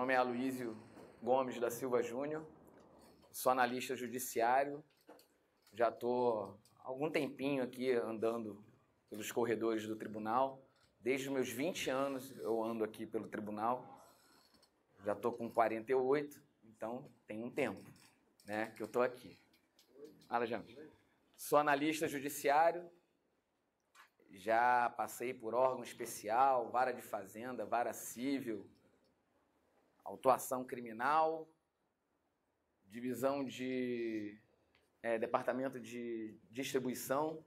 nome é Aloísio Gomes da Silva Júnior, sou analista judiciário, já estou há algum tempinho aqui andando pelos corredores do tribunal, desde os meus 20 anos eu ando aqui pelo tribunal, já estou com 48, então tem um tempo, né, que eu estou aqui. Sou analista judiciário, já passei por órgão especial, vara de fazenda, vara civil, autuação criminal, divisão de departamento de distribuição,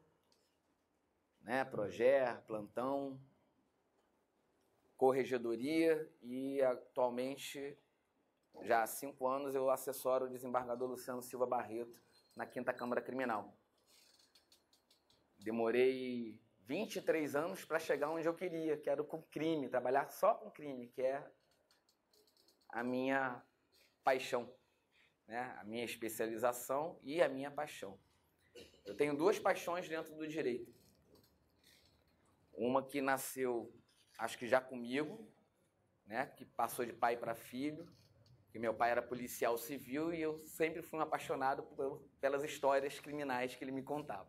né, Proger, plantão, corregedoria e atualmente, já há 5 anos, eu assessoro o desembargador Luciano Silva Barreto na 5ª Câmara Criminal. Demorei 23 anos para chegar onde eu queria, que era com crime, trabalhar só com crime, que é a minha paixão, né? A minha especialização e a minha paixão. Eu tenho 2 paixões dentro do direito. Uma que nasceu, acho que já comigo, né? Que passou de pai para filho, que meu pai era policial civil e eu sempre fui um apaixonado pelas histórias criminais que ele me contava.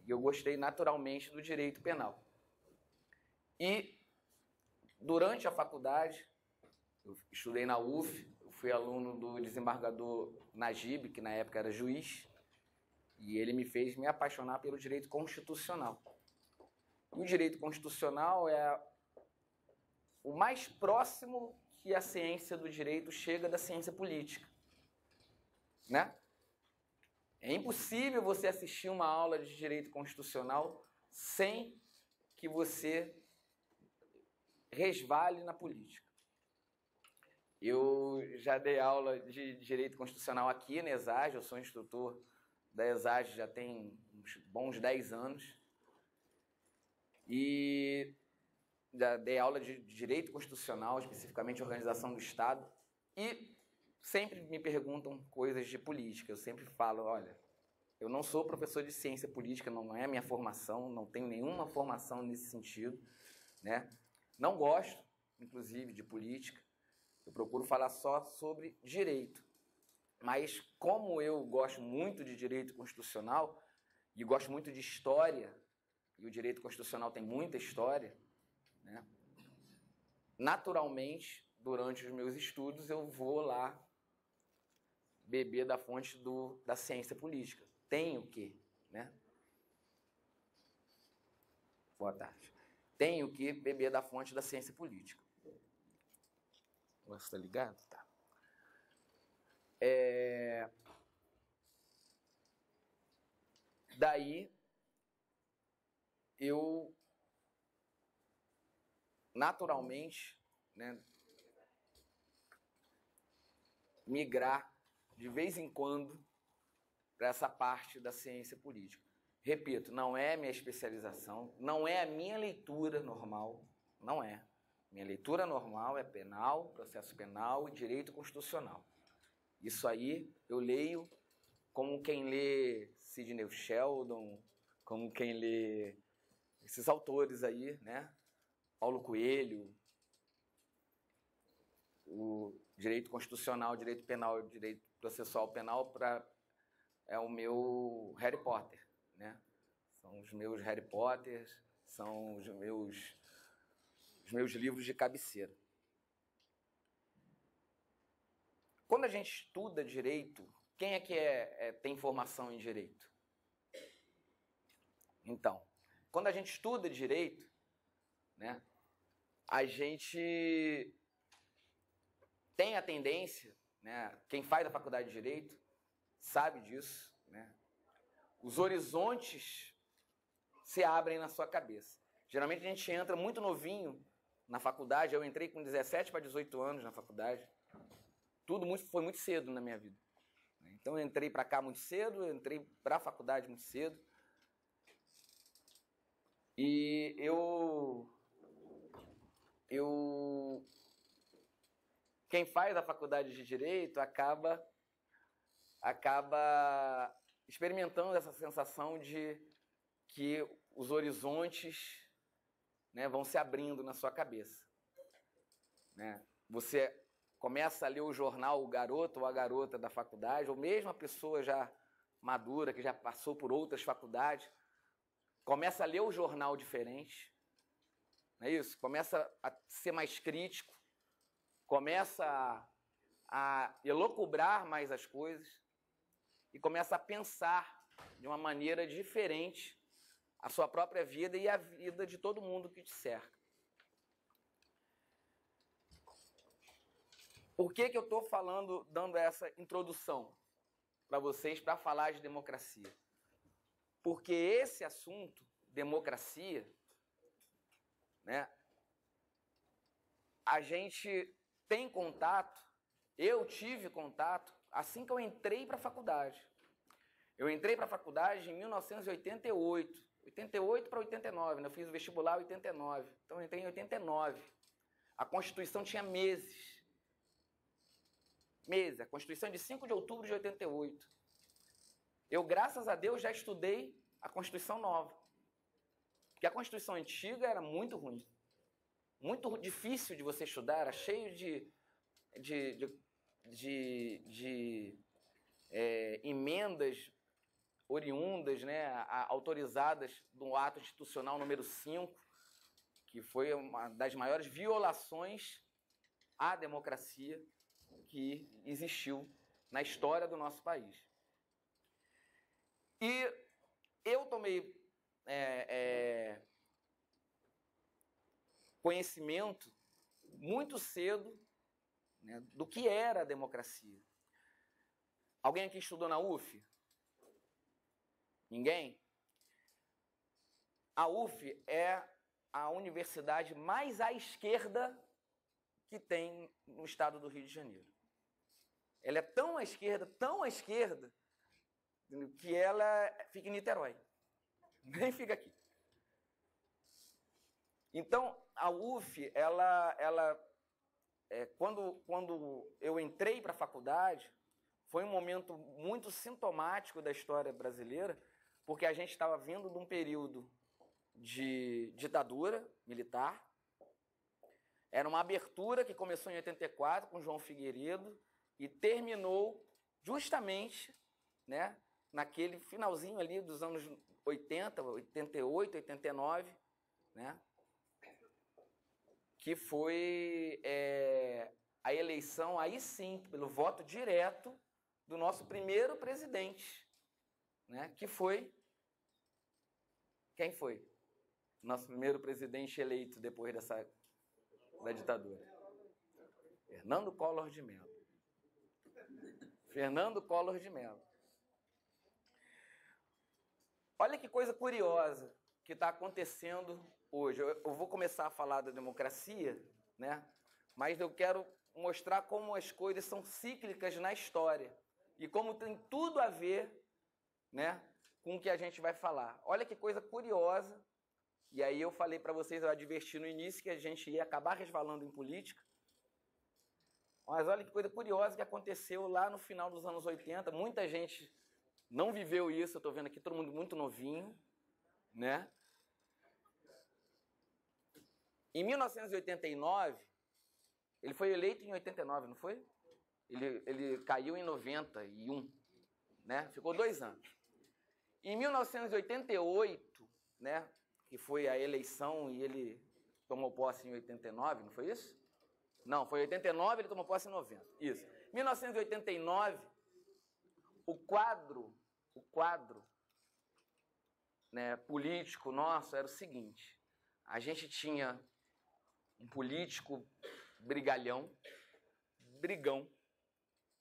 E eu gostei naturalmente do direito penal. E durante a faculdade, eu estudei na UF, eu fui aluno do desembargador Najib, que na época era juiz, e ele me fez me apaixonar pelo direito constitucional. E o direito constitucional é o mais próximo que a ciência do direito chega da ciência política, né? É impossível você assistir uma aula de direito constitucional sem que você resvale na política. Eu já dei aula de direito constitucional aqui na ESAGE, eu sou instrutor da ESAGE já tem uns bons 10 anos. E já dei aula de direito constitucional, especificamente organização do Estado, e sempre me perguntam coisas de política. Eu sempre falo, olha, eu não sou professor de ciência política, não é a minha formação, não tenho nenhuma formação nesse sentido, né? Não gosto, inclusive, de política. Eu procuro falar só sobre direito. Mas como eu gosto muito de direito constitucional e gosto muito de história, e o direito constitucional tem muita história, né? Naturalmente, durante os meus estudos, eu vou lá beber da fonte da ciência política. Tenho que, né? Boa tarde. Tenho que beber da fonte da ciência política. Você está ligado? Tá. Daí, eu, naturalmente, né, migrar de vez em quando para essa parte da ciência política. Repito, não é minha especialização, não é a minha leitura normal, não é. Minha leitura normal é penal, processo penal e direito constitucional. Isso aí eu leio como quem lê Sidney Sheldon, como quem lê esses autores aí, né? Paulo Coelho, o direito constitucional, direito penal e direito processual penal é o meu Harry Potter, né? São os meus Harry Potters, são os meus livros de cabeceira. Quando a gente estuda direito, quem é que tem formação em direito? Então, quando a gente estuda direito, né, a gente tem a tendência, né, quem faz a faculdade de direito sabe disso, né, os horizontes se abrem na sua cabeça. Geralmente a gente entra muito novinho na faculdade, eu entrei com 17 para 18 anos na faculdade, foi muito cedo na minha vida. Então eu entrei para cá muito cedo, eu entrei para a faculdade muito cedo, e quem faz a faculdade de Direito acaba experimentando essa sensação de que os horizontes, né, vão se abrindo na sua cabeça, né? Você começa a ler o jornal, o garoto ou a garota da faculdade, ou mesmo a pessoa já madura, que já passou por outras faculdades, começa a ler o jornal diferente, não é isso? Começa a ser mais crítico, começa a elocubrar mais as coisas e começa a pensar de uma maneira diferente a sua própria vida e a vida de todo mundo que te cerca. Por que eu estou falando, dando essa introdução para vocês para falar de democracia? Porque esse assunto, democracia, né, a gente tem contato, eu tive contato assim que eu entrei para a faculdade. Eu entrei para a faculdade em 1988, 88 para 89, né? Eu fiz o vestibular em 89, então eu entrei em 89. A Constituição tinha meses. A Constituição é de 5 de outubro de 88. Eu, graças a Deus, já estudei a Constituição nova. Porque a Constituição antiga era muito ruim. Muito difícil de você estudar, era cheio de emendas oriundas, né, autorizadas do ato institucional número 5, que foi uma das maiores violações à democracia que existiu na história do nosso país. E eu tomei conhecimento muito cedo, né, do que era a democracia. Alguém aqui estudou na UF? Ninguém? A UF é a universidade mais à esquerda que tem no estado do Rio de Janeiro. Ela é tão à esquerda, que ela fica em Niterói. Nem fica aqui. Então, a UF, quando eu entrei para a faculdade, foi um momento muito sintomático da história brasileira, porque a gente estava vindo de um período de ditadura militar. Era uma abertura que começou em 84 com João Figueiredo e terminou justamente, né, naquele finalzinho ali dos anos 80, 88, 89, né, que foi a eleição, aí sim, pelo voto direto do nosso primeiro presidente, né, que foi... Quem foi? Nosso primeiro presidente eleito depois da ditadura. Fernando Collor de Mello. Fernando Collor de Mello. Olha que coisa curiosa que está acontecendo hoje. Eu vou começar a falar da democracia, né? Mas eu quero mostrar como as coisas são cíclicas na história e como tem tudo a ver, né, com o que a gente vai falar. Olha que coisa curiosa. E aí eu falei para vocês, eu adverti no início que a gente ia acabar resvalando em política. Mas olha que coisa curiosa que aconteceu lá no final dos anos 80. Muita gente não viveu isso, eu estou vendo aqui todo mundo muito novinho, né? Em 1989, ele foi eleito em 89, não foi? Ele caiu em 91, né? Ficou 2 anos. Em 1988, né, que foi a eleição e ele tomou posse em 89, não foi isso? Não, foi em 89, ele tomou posse em 90. Isso. Em 1989, o quadro, né, político nosso era o seguinte: a gente tinha um político brigão,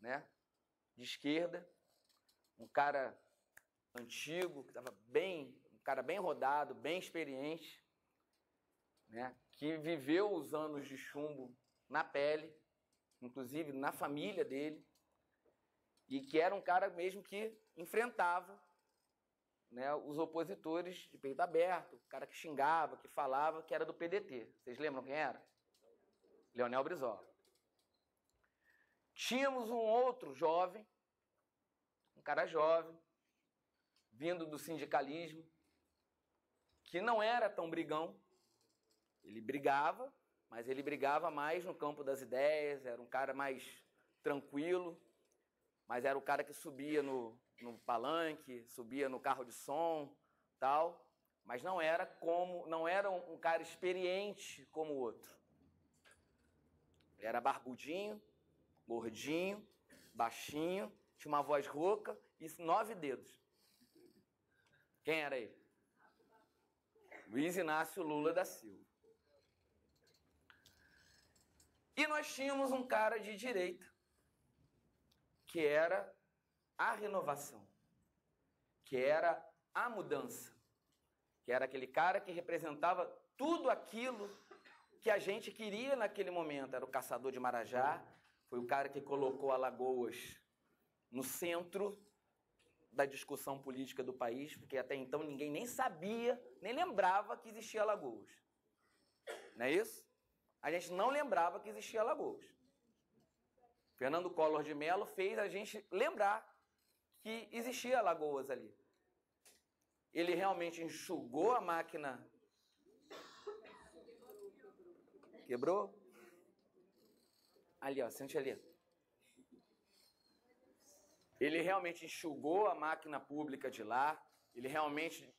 né, de esquerda, um cara antigo, que estava um cara bem rodado, bem experiente, né, que viveu os anos de chumbo na pele, inclusive na família dele, e que era um cara mesmo que enfrentava, né, os opositores de peito aberto, o cara que xingava, que falava, que era do PDT. Vocês lembram quem era? Leonel Brizola. Tínhamos um outro jovem, um cara jovem, vindo do sindicalismo, que não era tão brigão. Ele brigava, mas ele brigava mais no campo das ideias, era um cara mais tranquilo, mas era o cara que subia no palanque, subia no carro de som, tal, mas não era um cara experiente como o outro. Ele era barbudinho, gordinho, baixinho, tinha uma voz rouca e 9 dedos. Quem era ele? Luiz Inácio Lula da Silva. E nós tínhamos um cara de direita, que era a renovação, que era a mudança, que era aquele cara que representava tudo aquilo que a gente queria naquele momento. Era o caçador de Marajá, foi o cara que colocou Alagoas no centro da discussão política do país, porque até então ninguém nem sabia, nem lembrava que existia Alagoas. Não é isso? A gente não lembrava que existia Alagoas. Fernando Collor de Mello fez a gente lembrar que existia Alagoas ali. Ele realmente enxugou a máquina. Quebrou? Ali, ó, sente ali. Ele realmente enxugou a máquina pública de lá, ele realmente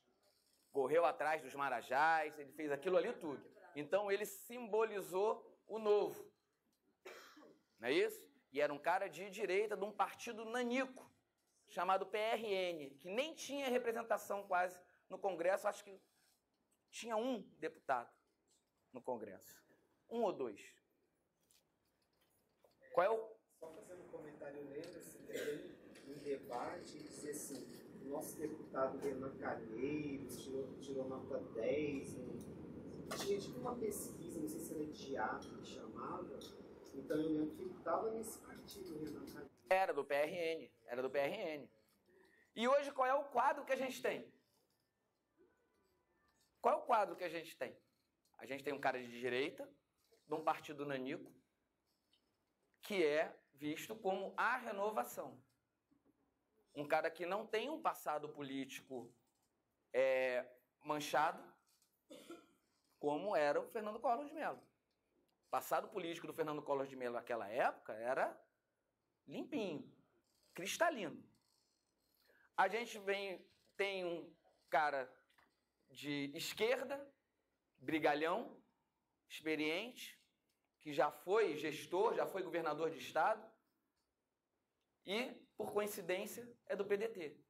correu atrás dos marajás, ele fez aquilo ali tudo. Então ele simbolizou o novo. Não é isso? E era um cara de direita de um partido nanico, chamado PRN, que nem tinha representação quase no Congresso, acho que tinha um deputado no Congresso. 1 ou 2. Qual é o... Só fazendo um comentário, lembra-se também em debate, dizer assim, o nosso deputado Renan Calheiros tirou nota 10, tinha tipo uma pesquisa, não sei se era de teatro que chamava, então eu lembro que ele estava nesse partido, Renan Calheiros. Era do PRN. E hoje qual é o quadro que a gente tem? Qual é o quadro que a gente tem? A gente tem um cara de direita, de um partido nanico, que é visto como a renovação. Um cara que não tem um passado político manchado, como era o Fernando Collor de Mello. O passado político do Fernando Collor de Mello naquela época era limpinho, cristalino. A gente tem um cara de esquerda, brigalhão, experiente, que já foi gestor, já foi governador de estado e, por coincidência, é do PDT.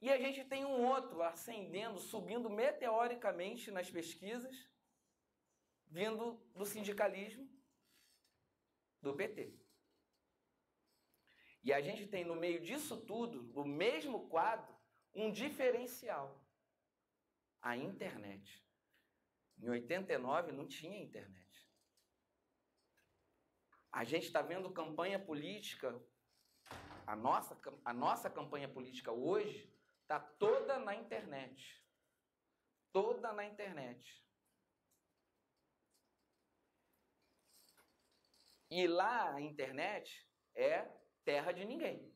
E a gente tem um outro ascendendo, subindo meteoricamente nas pesquisas, vindo do sindicalismo do PT. E a gente tem no meio disso tudo, no mesmo quadro, um diferencial. A internet. Em 89 não tinha internet. A gente está vendo campanha política, a nossa campanha política hoje está toda na internet. Toda na internet. E lá a internet é terra de ninguém.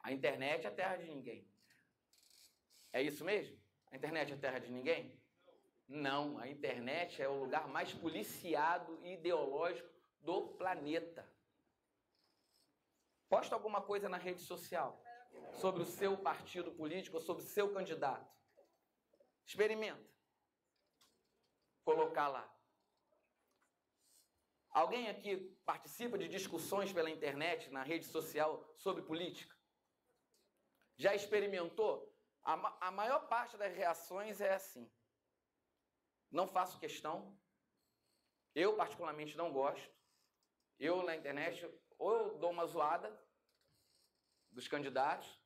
A internet é terra de ninguém. É isso mesmo? A internet é terra de ninguém? Não, a internet é o lugar mais policiado e ideológico do planeta. Posta alguma coisa na rede social sobre o seu partido político ou sobre o seu candidato. Experimenta. Colocar lá. Alguém aqui participa de discussões pela internet, na rede social, sobre política? Já experimentou? A maior parte das reações é assim. Não faço questão. Eu, particularmente, não gosto. Eu, na internet, ou eu dou uma zoada dos candidatos.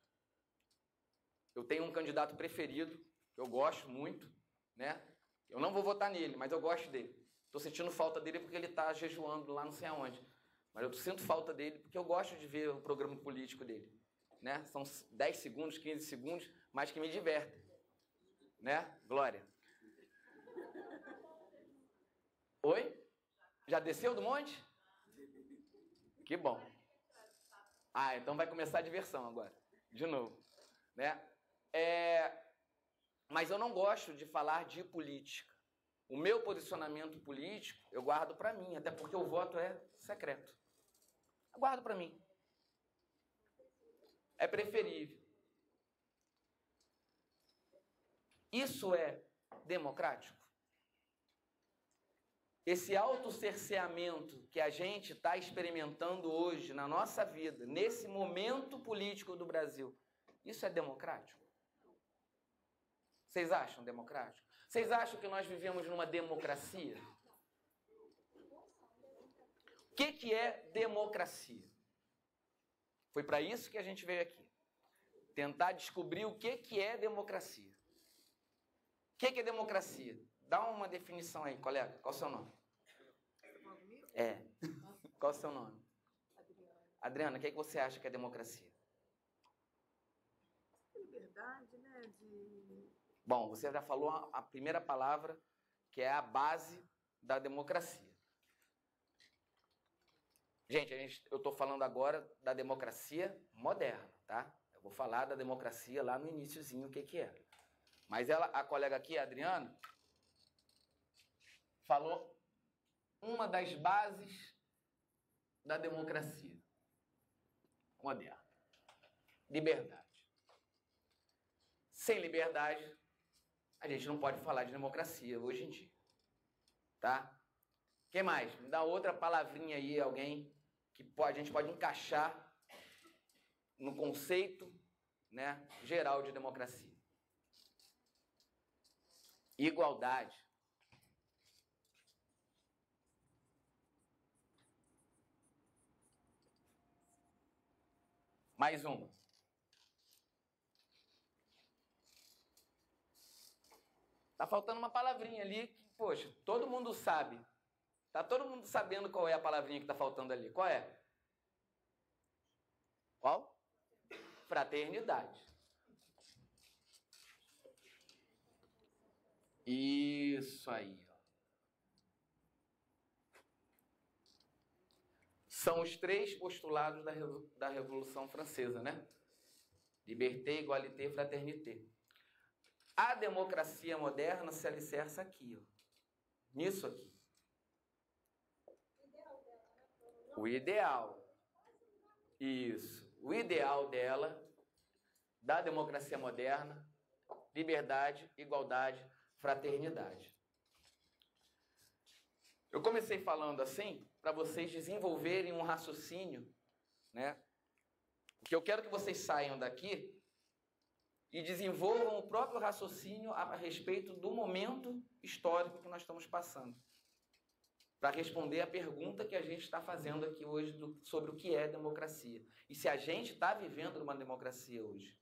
Eu tenho um candidato preferido, que eu gosto muito, né? Eu não vou votar nele, mas eu gosto dele. Estou sentindo falta dele porque ele está jejuando lá não sei aonde. Mas eu sinto falta dele porque eu gosto de ver o programa político dele. Né? São 10 segundos, 15 segundos, mas que me divertem. Né, Glória? Oi? Já desceu do monte? Que bom. Ah, então vai começar a diversão agora. De novo. Né? Mas eu não gosto de falar de política. O meu posicionamento político eu guardo para mim, até porque o voto é secreto. Eu guardo para mim. É preferível. Isso é democrático? Esse autocerceamento que a gente está experimentando hoje na nossa vida, nesse momento político do Brasil, isso é democrático? Vocês acham democrático? Vocês acham que nós vivemos numa democracia? O que é democracia? Foi para isso que a gente veio aqui. Tentar descobrir o que é democracia. O que é democracia? Dá uma definição aí, colega. Qual é o seu nome? É. Qual é o seu nome? Adriana, o que você acha que é democracia? Liberdade, né? Bom, você já falou a primeira palavra, que é a base da democracia. Gente, eu estou falando agora da democracia moderna, tá? Eu vou falar da democracia lá no iniciozinho, o que é. Mas a colega aqui, a Adriana, falou uma das bases da democracia moderna. Liberdade. Sem liberdade, a gente não pode falar de democracia hoje em dia. Tá? O que mais? Me dá outra palavrinha aí, alguém que a gente pode encaixar no conceito, né, geral de democracia. Igualdade. Mais uma. Tá faltando uma palavrinha ali que, poxa, todo mundo sabe. Tá todo mundo sabendo qual é a palavrinha que tá faltando ali. Qual é? Qual? Fraternidade. Isso aí. Ó. São os 3 postulados da Revolução Francesa, né? Liberté, égalité, fraternité. A democracia moderna se alicerça aqui, ó. Nisso aqui. O ideal. Isso. O ideal dela, da democracia moderna, liberdade, igualdade, fraternidade. Eu comecei falando assim para vocês desenvolverem um raciocínio, né? Porque eu quero que vocês saiam daqui e desenvolvam o próprio raciocínio a respeito do momento histórico que nós estamos passando. Para responder a pergunta que a gente está fazendo aqui hoje sobre o que é democracia. E se a gente está vivendo numa democracia hoje.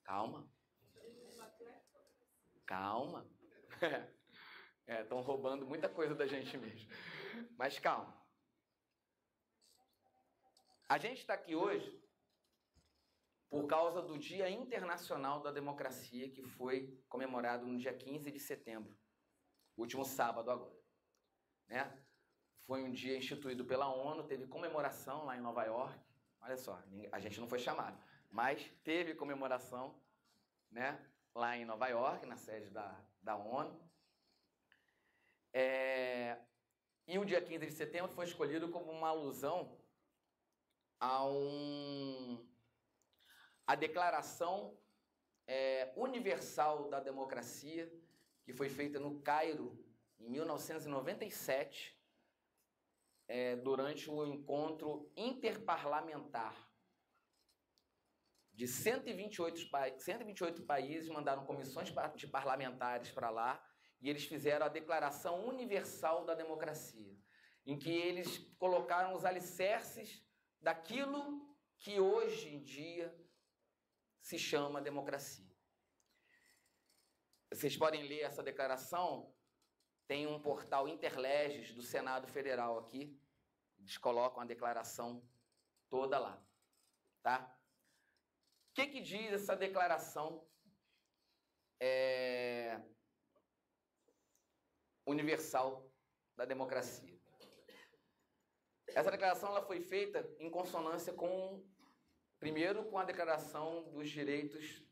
Calma. Calma. Estão roubando muita coisa da gente mesmo. Mas calma. A gente está aqui hoje por causa do Dia Internacional da Democracia, que foi comemorado no dia 15 de setembro, último sábado agora. Né? Foi um dia instituído pela ONU, teve comemoração lá em Nova York. Olha só, a gente não foi chamado, mas teve comemoração, né, lá em Nova York, na sede da ONU. E o dia 15 de setembro foi escolhido como uma alusão à Declaração Universal da Democracia, que foi feita no Cairo, em 1997, durante o encontro interparlamentar de 128 países, mandaram comissões de parlamentares para lá, e eles fizeram a Declaração Universal da Democracia, em que eles colocaram os alicerces daquilo que hoje em dia se chama democracia. Vocês podem ler essa declaração, tem um portal Interleges do Senado Federal aqui, eles colocam a declaração toda lá, tá? O que diz essa declaração universal da democracia? Essa declaração ela foi feita em consonância primeiro com a Declaração dos Direitos,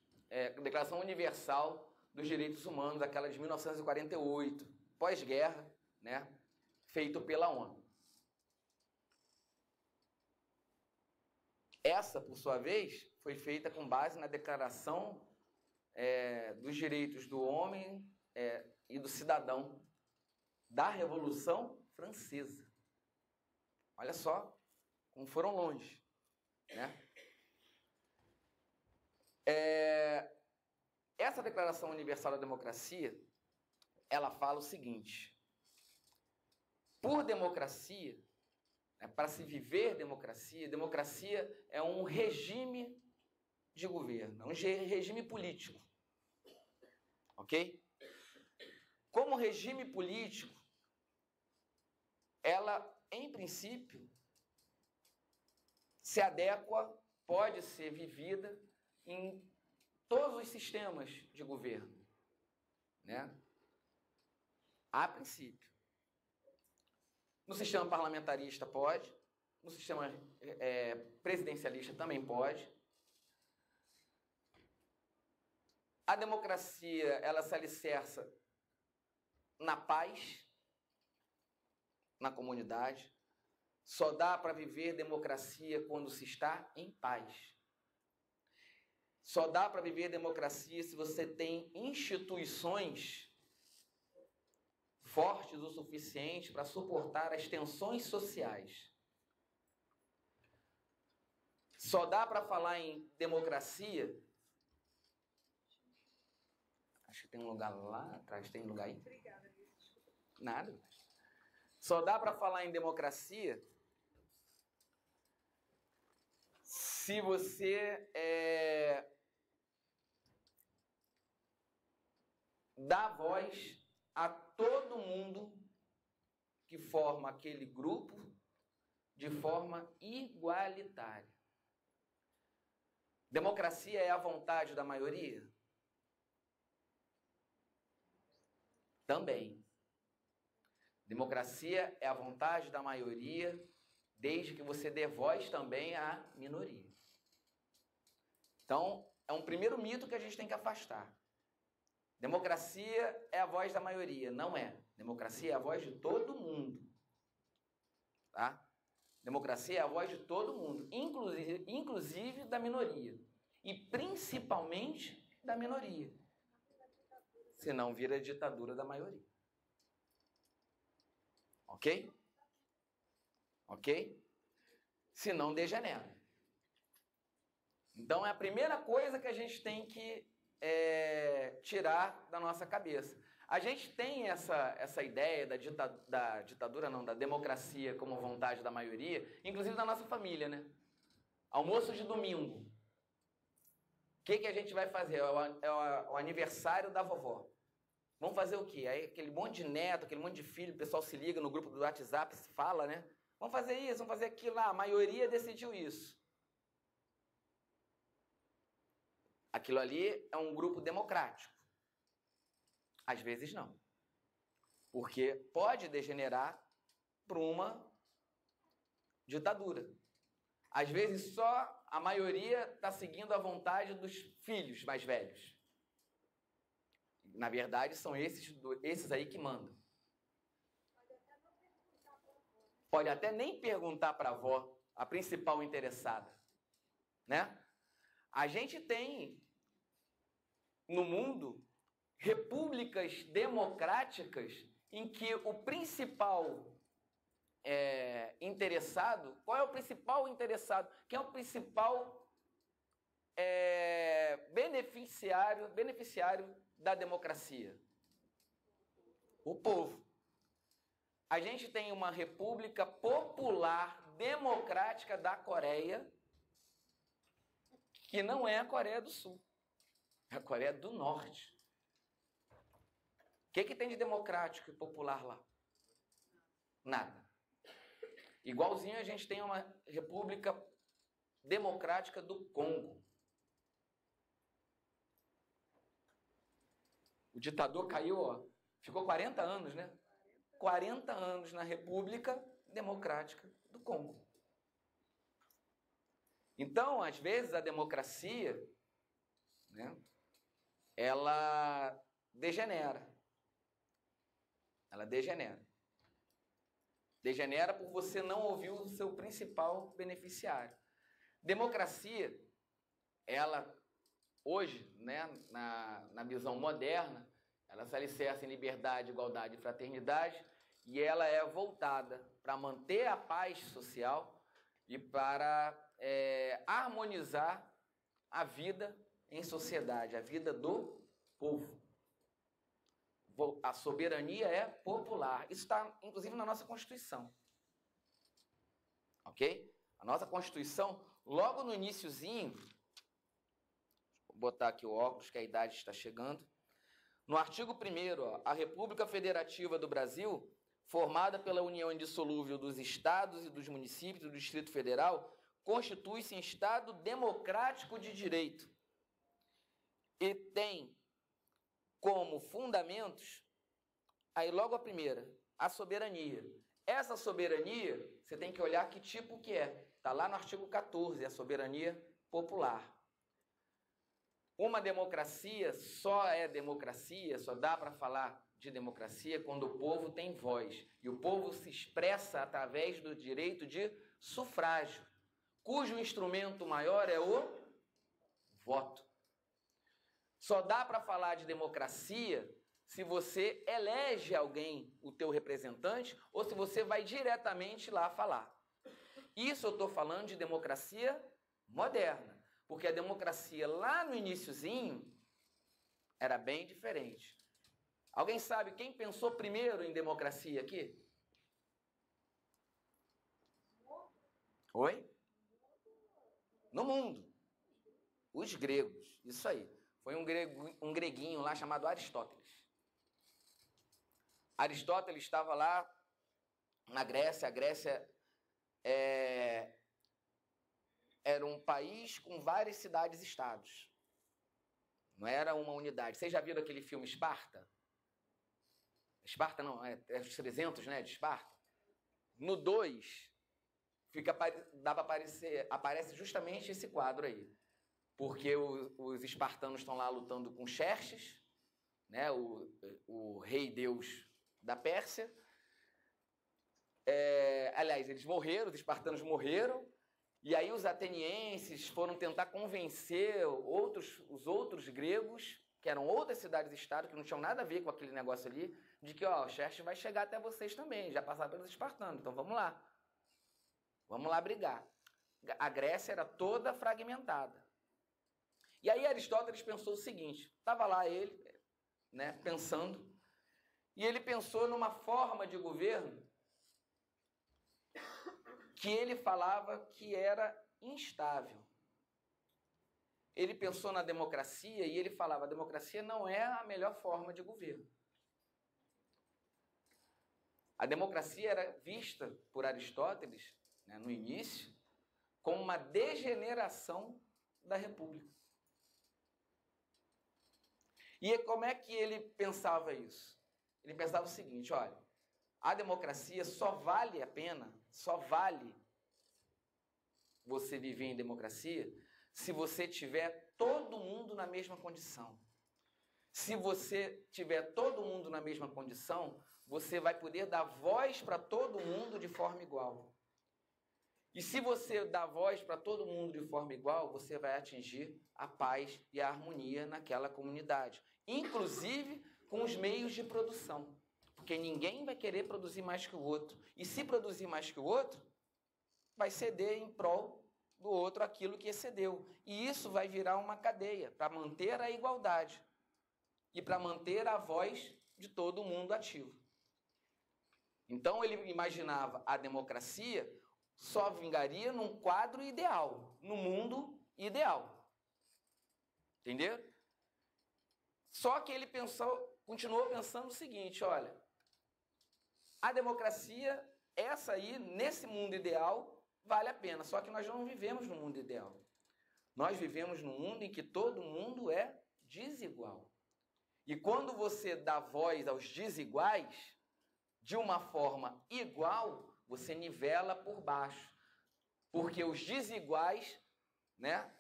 Declaração Universal dos Direitos Humanos, aquela de 1948, pós-guerra, né, feito pela ONU. Essa, por sua vez, foi feita com base na Declaração dos Direitos do Homem e do Cidadão da Revolução Francesa. Olha só como foram longe, né? Essa Declaração Universal da Democracia, ela fala o seguinte: por democracia, para se viver democracia, democracia é um regime de governo, é um regime político, ok? Como regime político, ela, em princípio, se adequa, pode ser vivida em todos os sistemas de governo, né? A princípio. No sistema parlamentarista pode, no sistema presidencialista também pode. A democracia, ela se alicerça na paz, na comunidade. Só dá para viver democracia quando se está em paz. Só dá para viver democracia se você tem instituições fortes o suficiente para suportar as tensões sociais. Só dá para falar em democracia. Acho que tem um lugar lá atrás. Tem lugar aí? Obrigada. Nada. Só dá para falar em democracia se você dá voz a todo mundo que forma aquele grupo de forma igualitária. Democracia é a vontade da maioria? Também. Democracia é a vontade da maioria, desde que você dê voz também à minoria. Então, é um primeiro mito que a gente tem que afastar. Democracia é a voz da maioria. Não é. Democracia é a voz de todo mundo. Tá? Democracia é a voz de todo mundo, inclusive da minoria. E principalmente da minoria. Senão vira ditadura da maioria. Ok? Ok? Senão degenera. Então é a primeira coisa que a gente tem que tirar da nossa cabeça. A gente tem essa ideia da ditadura, não, da democracia como vontade da maioria, inclusive da nossa família, né? Almoço de domingo. O que a gente vai fazer? É o aniversário da vovó. Vamos fazer o quê? Aí aquele monte de neto, aquele monte de filho, o pessoal se liga no grupo do WhatsApp, se fala, né? Vamos fazer isso, vamos fazer aquilo lá. A maioria decidiu isso. Aquilo ali é um grupo democrático. Às vezes não. Porque pode degenerar para uma ditadura. Às vezes só a maioria está seguindo a vontade dos filhos mais velhos. Na verdade, são esses aí que mandam. Pode até nem perguntar para a avó, a principal interessada, né? A gente tem no mundo repúblicas democráticas em que o principal interessado, qual é o principal interessado? Quem é o principal beneficiário da democracia? O povo. A gente tem uma república popular democrática da Coreia, que não é a Coreia do Sul, é a Coreia do Norte. O que tem de democrático e popular lá? Nada. Igualzinho a gente tem uma república democrática do Congo. O ditador caiu, ó, ficou 40 anos, né? 40 anos na República Democrática do Congo. Então, às vezes, a democracia, né, ela degenera. Ela degenera. Degenera por você não ouvir o seu principal beneficiário. Democracia, ela, hoje, né, na visão moderna, ela se alicerça em liberdade, igualdade e fraternidade, e ela é voltada para manter a paz social e para harmonizar a vida em sociedade, a vida do povo. A soberania é popular. Isso está, inclusive, na nossa Constituição. Ok? A nossa Constituição, logo no iniciozinho, vou botar aqui o óculos, que a idade está chegando. No artigo 1º, a República Federativa do Brasil, formada pela união indissolúvel dos estados e dos municípios do Distrito Federal, constitui-se em Estado democrático de direito e tem como fundamentos, aí logo a primeira, a soberania. Essa soberania, você tem que olhar que tipo que é. Está lá no artigo 14, a soberania popular. Uma democracia só é democracia, só dá para falar de democracia quando o povo tem voz. E o povo se expressa através do direito de sufrágio, cujo instrumento maior é o voto. Só dá para falar de democracia se você elege alguém, o teu representante, ou se você vai diretamente lá falar. Isso eu estou falando de democracia moderna, porque a democracia lá no iniciozinho era bem diferente. Alguém sabe quem pensou primeiro em democracia aqui? Oi? No mundo. Os gregos, isso aí. Foi um greguinho lá chamado Aristóteles. Aristóteles estava lá na Grécia. A Grécia era um país com várias cidades-estados. Não era uma unidade. Vocês já viram aquele filme Esparta? Esparta não, é os 300, né, de Esparta. No 2, aparece justamente esse quadro aí. Porque os espartanos estão lá lutando com Xerxes, né, o rei deus da Pérsia. Aliás, eles morreram, os espartanos morreram, e aí os atenienses foram tentar convencer os outros gregos, que eram outras cidades-estado, que não tinham nada a ver com aquele negócio ali, de que o Xerxes vai chegar até vocês também, já passaram pelos espartanos, então vamos lá. Vamos lá brigar. A Grécia era toda fragmentada. E aí Aristóteles pensou o seguinte, estava lá ele, né, pensando, e ele pensou numa forma de governo que ele falava que era instável. Ele pensou na democracia e ele falava, a democracia não é a melhor forma de governo. A democracia era vista por Aristóteles, né, no início, como uma degeneração da república. E como é que ele pensava isso? Ele pensava o seguinte, olha, a democracia só vale a pena, só vale você viver em democracia se você tiver todo mundo na mesma condição. Se você tiver todo mundo na mesma condição, você vai poder dar voz para todo mundo de forma igual. E se você dá voz para todo mundo de forma igual, você vai atingir a paz e a harmonia naquela comunidade. Inclusive com os meios de produção. Porque ninguém vai querer produzir mais que o outro. E se produzir mais que o outro, vai ceder em prol do outro aquilo que excedeu. E isso vai virar uma cadeia para manter a igualdade e para manter a voz de todo mundo ativo. Então ele imaginava a democracia só vingaria num quadro ideal, no mundo ideal. Entendeu? Só que ele continuou pensando o seguinte, olha, a democracia, essa aí, nesse mundo ideal, vale a pena. Só que nós não vivemos no mundo ideal. Nós vivemos num mundo em que todo mundo é desigual. E quando você dá voz aos desiguais, de uma forma igual, você nivela por baixo. Porque os desiguais, né,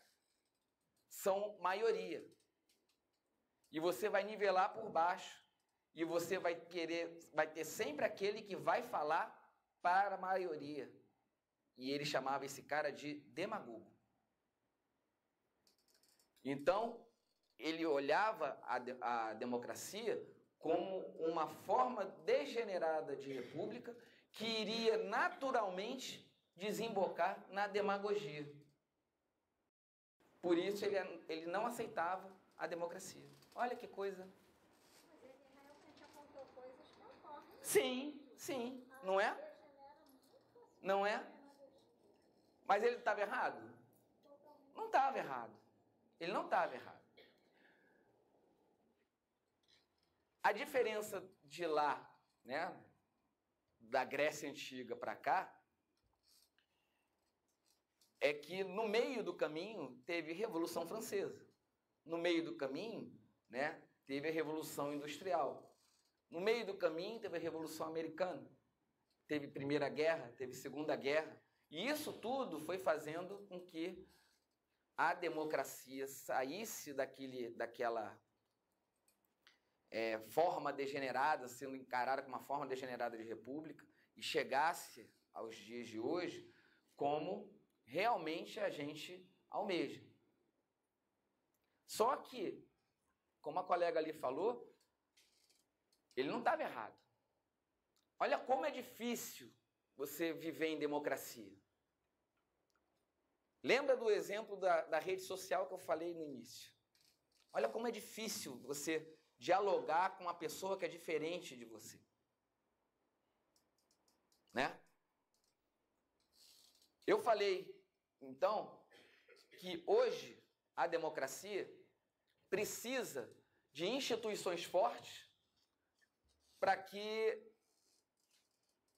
são maioria. e você vai nivelar por baixo, e você vai ter sempre aquele que vai falar para a maioria. E ele chamava esse cara de demagogo. Então, ele olhava a democracia como uma forma degenerada de república que iria naturalmente desembocar na demagogia. Por isso, ele não aceitava a democracia. Olha que coisa. Mas ele realmente apontou coisas que ocorrem. Sim, sim. Não é? Não é? Mas ele estava errado? Não estava errado. Ele não estava errado. A diferença de lá, né, da Grécia Antiga para cá, é que no meio do caminho teve Revolução Francesa. No meio do caminho, né, teve a Revolução Industrial. No meio do caminho teve a Revolução Americana. Teve Primeira Guerra, teve Segunda Guerra. E isso tudo foi fazendo com que a democracia saísse daquela forma degenerada, sendo encarada como uma forma degenerada de república, e chegasse aos dias de hoje como realmente a gente almeja. Só que, como a colega ali falou, ele não estava errado. Olha como é difícil você viver em democracia. Lembra do exemplo da rede social que eu falei no início? Olha como é difícil você dialogar com uma pessoa que é diferente de você. Né? Eu falei, então, que hoje a democracia precisa de instituições fortes para que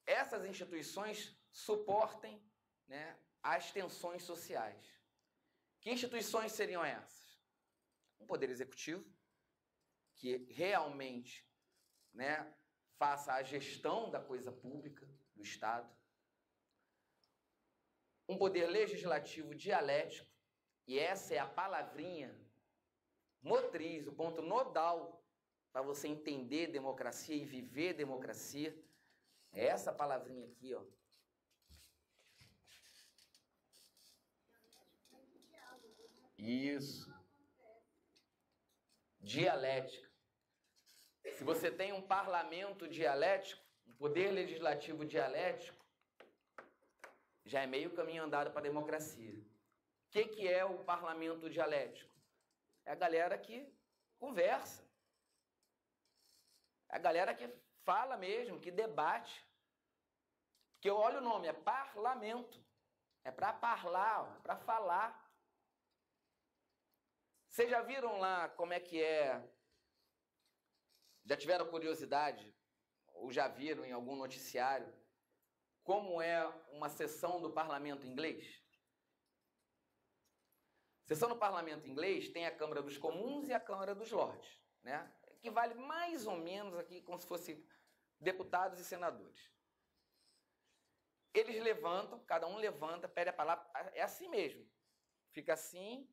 essas instituições suportem, né, as tensões sociais. Que instituições seriam essas? Um poder executivo, que realmente, né, faça a gestão da coisa pública, do Estado. Um poder legislativo dialético, e essa é a palavrinha motriz, o ponto nodal para você entender democracia e viver democracia. É essa palavrinha aqui, ó. Isso. Dialética. Se você tem um parlamento dialético, um poder legislativo dialético, já é meio caminho andado para a democracia. O que é o parlamento dialético? É a galera que conversa. É a galera que fala mesmo, que debate. Porque olha o nome, é parlamento. É para falar, é para falar. Vocês já viram lá como é que é? Já tiveram curiosidade, ou já viram em algum noticiário, como é uma sessão do parlamento inglês? Sessão do parlamento inglês tem a Câmara dos Comuns e a Câmara dos Lordes, né? Que vale mais ou menos aqui como se fosse deputados e senadores. Eles levantam, cada um levanta, pede a palavra, é assim mesmo. Fica assim,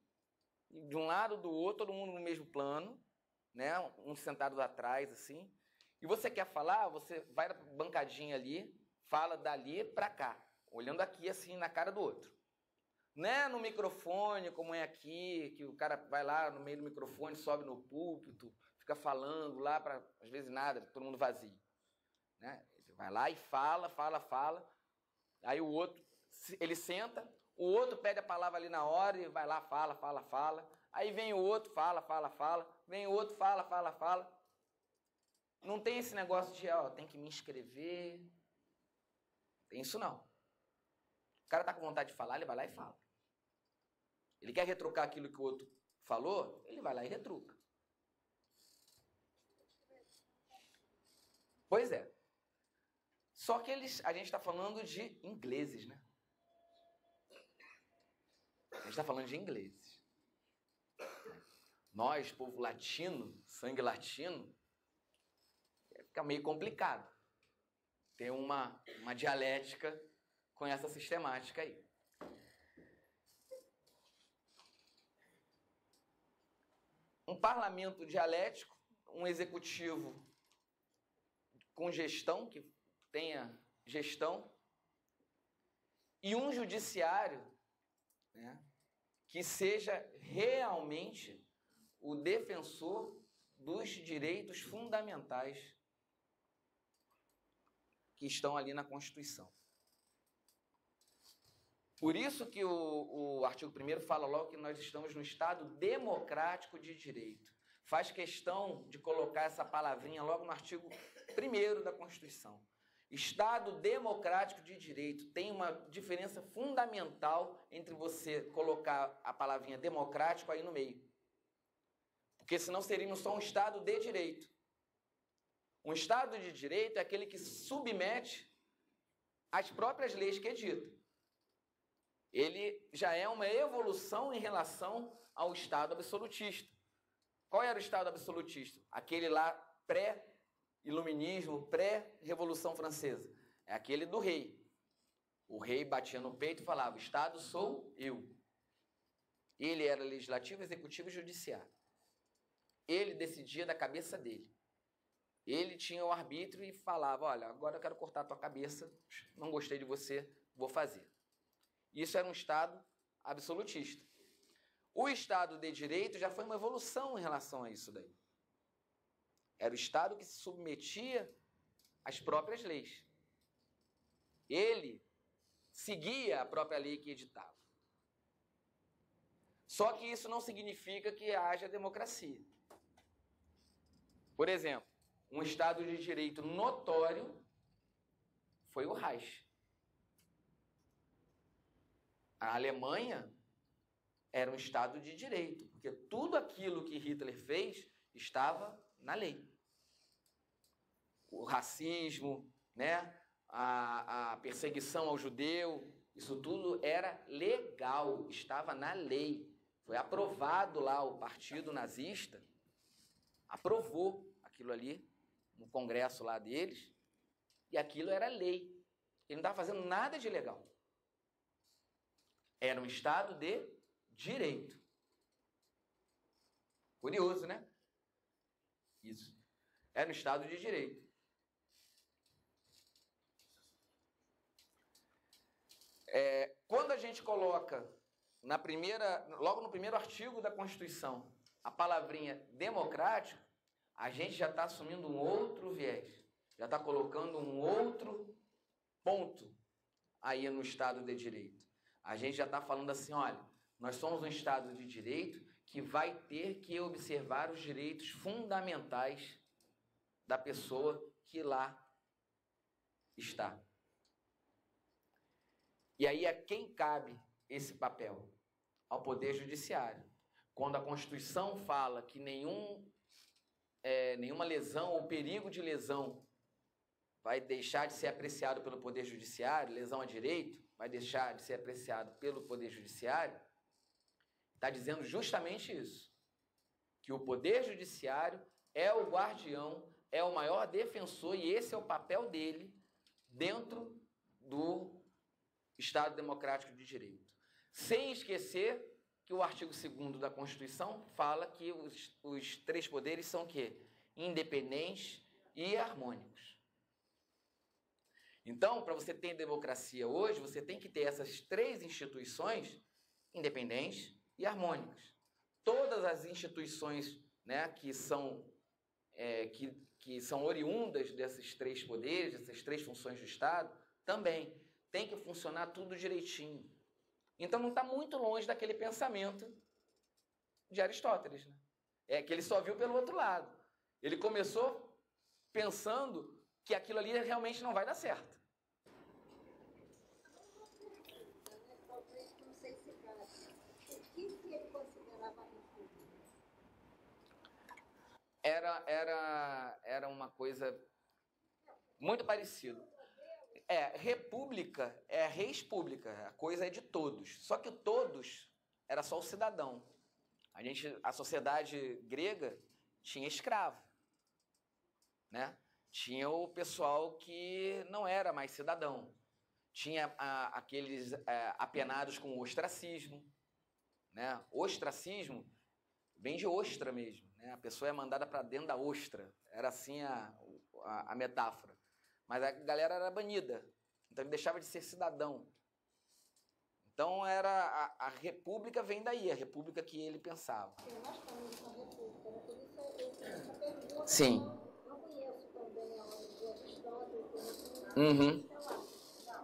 de um lado do outro, todo mundo no mesmo plano, né? Um sentado atrás, assim. E você quer falar, você vai na bancadinha ali, fala dali para cá, olhando aqui assim na cara do outro. Não é no microfone, como é aqui, que o cara vai lá no meio do microfone, sobe no púlpito, fica falando lá para, às vezes, nada, todo mundo vazio. Né? Ele vai lá e fala. Aí o outro, ele senta, o outro pede a palavra ali na hora e vai lá, fala. Aí vem o outro, fala. Vem o outro, fala. Não tem esse negócio de, ó, tem que me inscrever. Tem isso não. O cara tá com vontade de falar, ele vai lá e fala. Ele quer retrucar aquilo que o outro falou, ele vai lá e retruca. Pois é. Só que a gente está falando de ingleses, né? A gente está falando de ingleses. Nós, povo latino, sangue latino, fica meio complicado ter uma dialética com essa sistemática aí. um parlamento dialético, um executivo com gestão, que tenha gestão, e um judiciário, né, que seja realmente o defensor dos direitos fundamentais que estão ali na Constituição. Por isso que o artigo 1º fala logo que nós estamos no Estado democrático de direito. Faz questão de colocar essa palavrinha logo no artigo 1º da Constituição. Estado democrático de direito. Tem uma diferença fundamental entre você colocar a palavrinha democrático aí no meio. Porque senão seríamos só um Estado de direito. Um Estado de direito é aquele que submete às próprias leis que edita. Ele já é uma evolução em relação ao Estado absolutista. Qual era o Estado absolutista? Aquele lá pré-iluminismo, pré-revolução francesa. É aquele do rei. O rei batia no peito e falava: Estado sou eu. Ele era legislativo, executivo e judiciário. Ele decidia da cabeça dele. Ele tinha o arbítrio e falava: olha, agora eu quero cortar a tua cabeça, não gostei de você, vou fazer. Isso era um Estado absolutista. O Estado de direito já foi uma evolução em relação a isso daí. Era o Estado que se submetia às próprias leis. Ele seguia a própria lei que editava. Só que isso não significa que haja democracia. Por exemplo, um Estado de direito notório foi o Reich. A Alemanha era um Estado de direito, porque tudo aquilo que Hitler fez estava na lei. O racismo, né? a perseguição ao judeu, isso tudo era legal, estava na lei. Foi aprovado lá, o partido nazista aprovou aquilo ali no congresso lá deles, e aquilo era lei. Ele não estava fazendo nada de ilegal. Era um Estado de direito. Curioso, né? Isso. Era um Estado de direito. Quando a gente coloca logo no primeiro artigo da Constituição, a palavrinha democrático, a gente já está assumindo um outro viés. Já está colocando um outro ponto aí no Estado de direito. A gente já está falando assim, olha, nós somos um Estado de direito que vai ter que observar os direitos fundamentais da pessoa que lá está. E aí a quem cabe esse papel? Ao Poder Judiciário. Quando a Constituição fala que nenhuma lesão ou perigo de lesão vai deixar de ser apreciado pelo Poder Judiciário, lesão a direito, vai deixar de ser apreciado pelo Poder Judiciário, está dizendo justamente isso, que o Poder Judiciário é o guardião, é o maior defensor, e esse é o papel dele dentro do Estado Democrático de Direito. Sem esquecer que o artigo 2º da Constituição fala que os três poderes são o quê? Independentes e harmônicos. Então, para você ter democracia hoje, você tem que ter essas três instituições independentes e harmônicas. Todas as instituições, né, que são oriundas desses três poderes, dessas três funções do Estado, também tem que funcionar tudo direitinho. Então, não está muito longe daquele pensamento de Aristóteles, né? Que ele só viu pelo outro lado. Ele começou pensando que aquilo ali realmente não vai dar certo. Não sei se cabe. O que ele considerava república? Era uma coisa muito parecida. República é res pública, a coisa é de todos. Só que todos era só o cidadão. A sociedade grega tinha escravo, né? Tinha o pessoal que não era mais cidadão. Tinha aqueles apenados com ostracismo, né? Ostracismo Vem de ostra mesmo, né? A pessoa é mandada para dentro da ostra. Era assim a metáfora. Mas a galera era banida. Então ele deixava de ser cidadão. Então a república vem daí, a república que ele pensava. Nós estamos na república, né? Por isso eu fiz essa pergunta. Sim. Não conheço também a obra de Aristóteles. Uhum.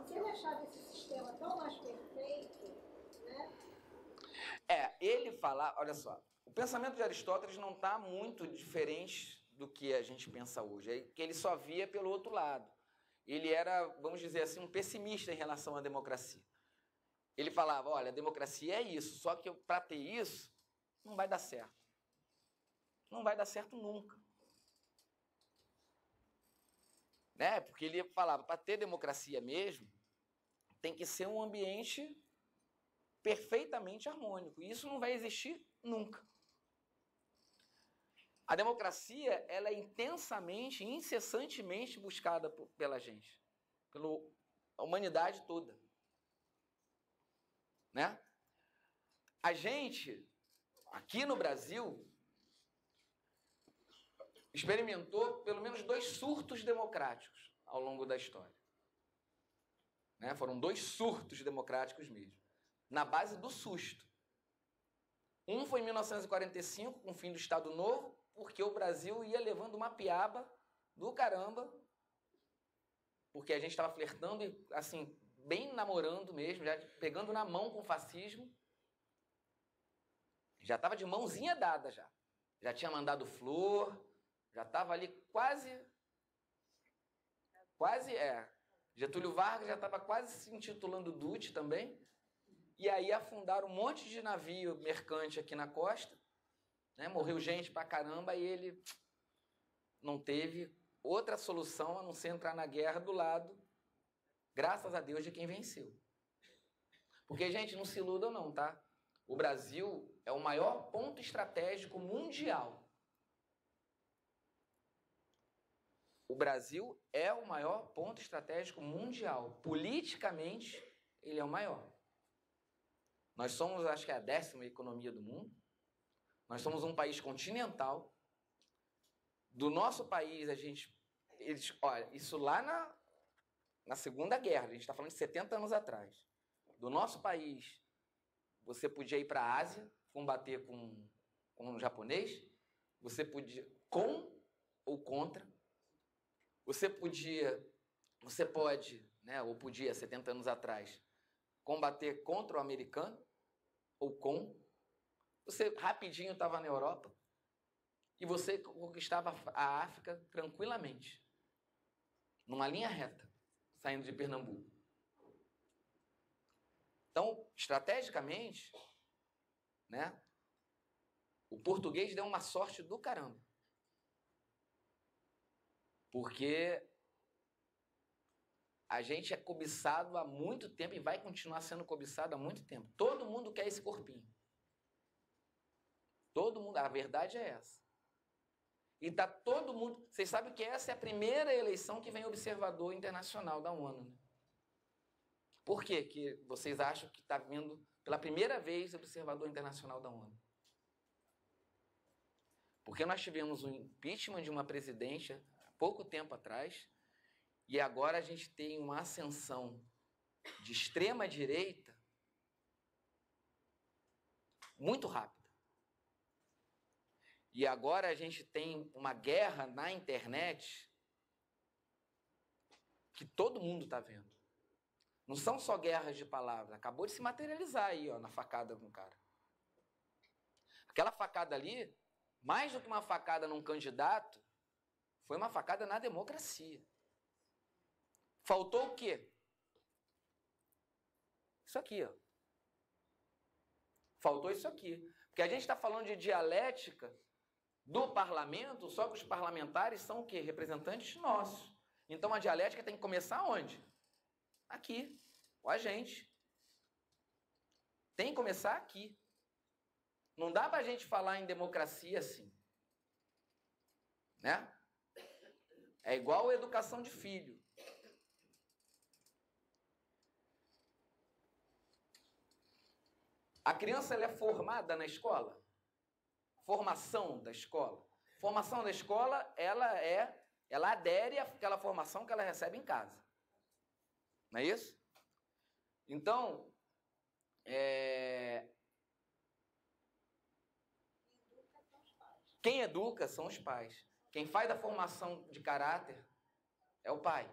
Se ele achava esse sistema tão mais perfeito, né? Ele fala, olha só, o pensamento de Aristóteles não está muito diferente do que a gente pensa hoje, é que ele só via pelo outro lado. Ele era, vamos dizer assim, um pessimista em relação à democracia. Ele falava, olha, a democracia é isso, só que para ter isso, não vai dar certo. Não vai dar certo nunca. Né? Porque ele falava, para ter democracia mesmo, tem que ser um ambiente perfeitamente harmônico. E isso não vai existir nunca. A democracia, ela é intensamente, incessantemente buscada pela gente, pela humanidade toda. Né? A gente, aqui no Brasil, experimentou pelo menos 2 surtos democráticos ao longo da história. Né? Foram 2 surtos democráticos mesmo, na base do susto. Um foi em 1945, com o fim do Estado Novo, porque o Brasil ia levando uma piaba do caramba, porque a gente estava flertando e, assim, bem namorando mesmo, já pegando na mão com o fascismo. Já estava de mãozinha dada já. Já tinha mandado flor, já estava ali quase, Getúlio Vargas já estava quase se intitulando Duce também. E aí afundaram um monte de navio mercante aqui na costa, né? Morreu gente pra caramba e ele não teve outra solução a não ser entrar na guerra do lado, graças a Deus, de quem venceu. Porque, gente, não se iludam não, tá? O Brasil é o maior ponto estratégico mundial. O Brasil é o maior ponto estratégico mundial. Politicamente, ele é o maior. Nós somos, acho que é a 10ª economia do mundo. Nós somos um país continental. Do nosso país, olha, isso lá na Segunda Guerra, a gente está falando de 70 anos atrás. Do nosso país, você podia ir para a Ásia, combater com o japonês, você podia, com ou contra, você pode, né, ou podia, 70 anos atrás, combater contra o americano, ou com. Você rapidinho estava na Europa e você conquistava a África tranquilamente, numa linha reta, saindo de Pernambuco. Então, estrategicamente, né, o português deu uma sorte do caramba. Porque a gente é cobiçado há muito tempo e vai continuar sendo cobiçado há muito tempo. Todo mundo quer esse corpinho. Todo mundo, a verdade é essa. E tá todo mundo... Vocês sabem que essa é a primeira eleição que vem observador internacional da ONU, né? Por quê que vocês acham que está vindo pela primeira vez observador internacional da ONU? Porque nós tivemos um impeachment de uma presidente há pouco tempo atrás e agora a gente tem uma ascensão de extrema direita muito rápida. E agora a gente tem uma guerra na internet que todo mundo está vendo. Não são só guerras de palavras. Acabou de se materializar aí, ó, na facada com o cara. Aquela facada ali, mais do que uma facada num candidato, foi uma facada na democracia. Faltou o quê? Isso aqui, ó. Faltou isso aqui. Porque a gente está falando de dialética do parlamento, só que os parlamentares são o quê? Representantes nossos. Então a dialética tem que começar onde? Aqui, com a gente. Tem que começar aqui. Não dá para a gente falar em democracia assim. Né? É igual a educação de filho. A criança ela é formada na escola? formação da escola? Formação da escola, ela adere àquela formação que ela recebe em casa. Não é isso? Então, quem educa são os pais. Quem faz a formação de caráter é o pai,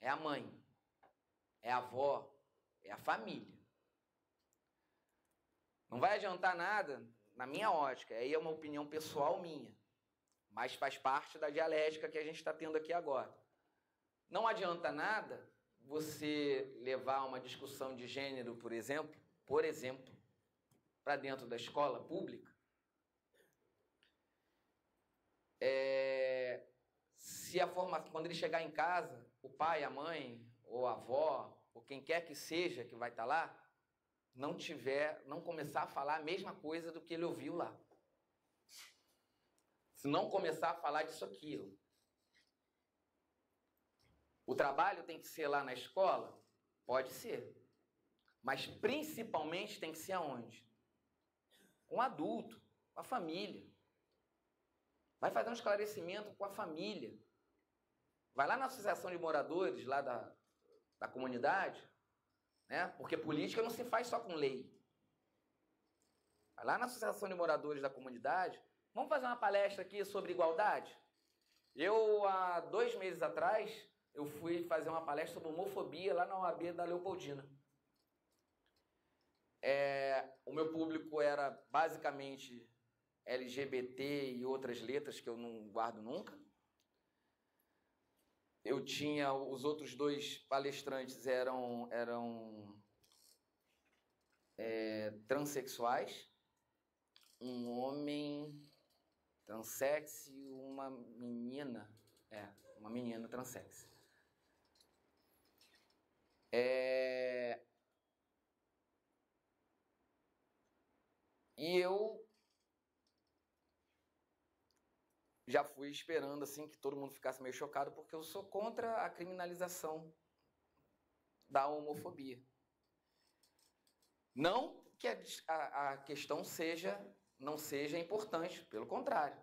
é a mãe, é a avó, é a família. Não vai adiantar nada, na minha ótica, aí é uma opinião pessoal minha, mas faz parte da dialética que a gente está tendo aqui agora. Não adianta nada você levar uma discussão de gênero, por exemplo, para dentro da escola pública, se quando ele chegar em casa, o pai, a mãe, ou a avó, ou quem quer que seja que vai estar lá, não começar a falar a mesma coisa do que ele ouviu lá. Se não começar a falar disso aquilo. O trabalho tem que ser lá na escola? Pode ser. Mas principalmente tem que ser aonde? Com o adulto, com a família. Vai fazer um esclarecimento com a família. Vai lá na associação de moradores, lá da comunidade, né? Porque política não se faz só com lei. Vai lá na associação de moradores da comunidade. Vamos fazer uma palestra aqui sobre igualdade? Há 2 meses atrás, eu fui fazer uma palestra sobre homofobia lá na OAB da Leopoldina. O meu público era basicamente LGBT e outras letras que eu não guardo nunca. Eu tinha, os outros 2 palestrantes eram transexuais, um homem transex e uma menina transex. E eu já fui esperando assim que todo mundo ficasse meio chocado, porque eu sou contra a criminalização da homofobia. Não que a questão não seja importante, pelo contrário.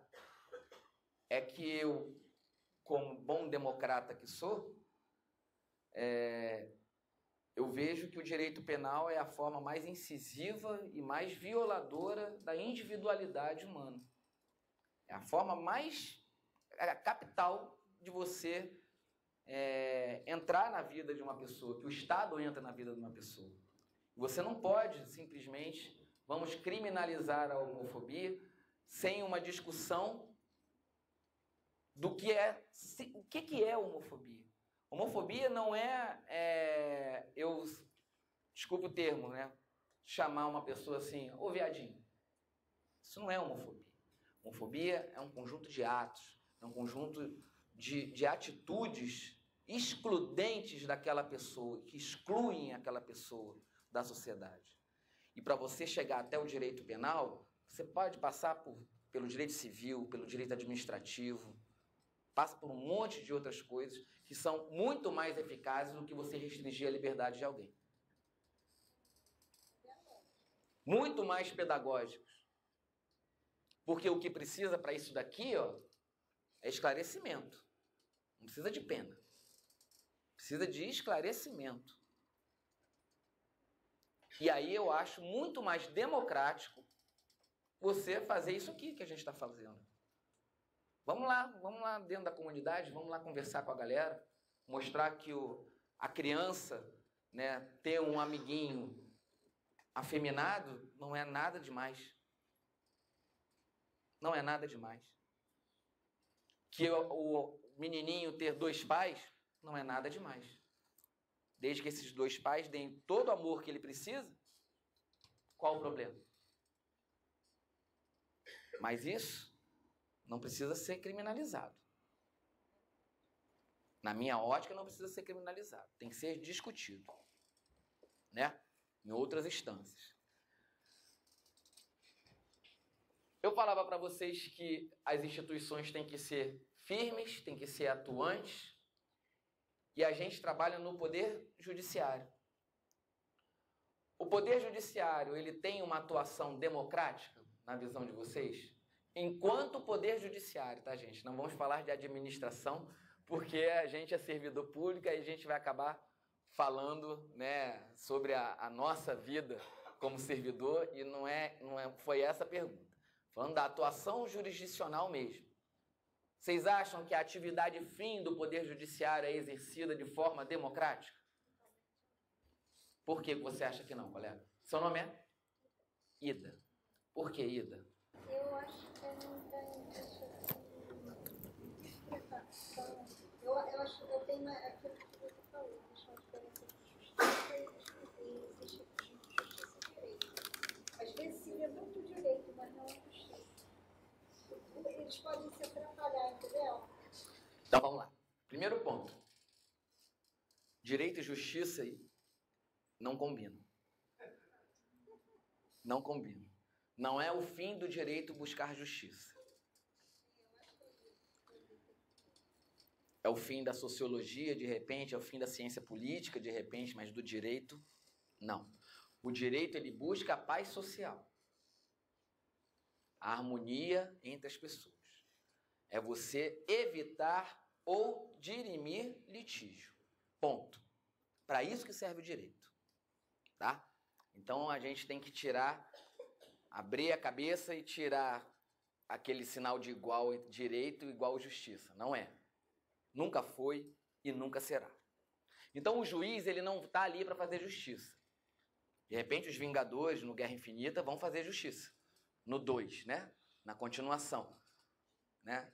É que eu, como bom democrata que sou, eu vejo que o direito penal é a forma mais incisiva e mais violadora da individualidade humana. É a forma mais capital de você entrar na vida de uma pessoa, que o Estado entra na vida de uma pessoa. Você não pode simplesmente, vamos criminalizar a homofobia sem uma discussão do que o que é homofobia. Homofobia não desculpe o termo, né? Chamar uma pessoa assim, ô viadinho. Isso não é homofobia. Homofobia é um conjunto de atos, é um conjunto de atitudes excludentes daquela pessoa, que excluem aquela pessoa da sociedade. E para você chegar até o direito penal, você pode passar pelo direito civil, pelo direito administrativo, passa por um monte de outras coisas que são muito mais eficazes do que você restringir a liberdade de alguém. Muito mais pedagógicos. Porque o que precisa para isso daqui, é esclarecimento. Não precisa de pena. Precisa de esclarecimento. E aí eu acho muito mais democrático você fazer isso aqui que a gente está fazendo. Vamos lá dentro da comunidade, vamos lá conversar com a galera, mostrar que a criança, né, ter um amiguinho afeminado não é nada demais. Não é nada demais. Que o menininho ter 2 pais não é nada demais. Desde que esses 2 pais deem todo o amor que ele precisa, qual o problema? Mas isso não precisa ser criminalizado. Na minha ótica, não precisa ser criminalizado. Tem que ser discutido, né? Em outras instâncias. Eu falava para vocês que as instituições têm que ser firmes, têm que ser atuantes, e a gente trabalha no Poder Judiciário. O Poder Judiciário, ele tem uma atuação democrática, na visão de vocês? enquanto poder judiciário, tá, gente? Não vamos falar de administração, porque a gente é servidor público e a gente vai acabar falando, né, sobre a nossa vida como servidor e foi essa a pergunta. Falando da atuação jurisdicional mesmo. Vocês acham que a atividade fim do Poder Judiciário é exercida de forma democrática? Por que você acha que não, colega? Seu nome é? Ida. Por que Ida? Eu acho que não tem explicação. Eu tenho aquilo que você falou, acho uma diferença de justiça e existe justiça e direito. Às vezes se vê muito direito, mas não é justiça. Eles podem se atrapalhar, entendeu? Então vamos lá. Primeiro ponto. Direito e justiça não combinam. Não combinam. Não é o fim do direito buscar justiça. É o fim da sociologia, de repente, é o fim da ciência política, de repente, mas do direito, não. O direito, ele busca a paz social. A harmonia entre as pessoas. É você evitar ou dirimir litígio. Ponto. Para isso que serve o direito. Tá? Então, a gente tem que abrir a cabeça e tirar aquele sinal de igual direito, igual justiça. Não é. Nunca foi e nunca será. Então, o juiz, ele não está ali para fazer justiça. De repente, os Vingadores, no Guerra Infinita, vão fazer justiça. No 2, né? Na continuação. Né?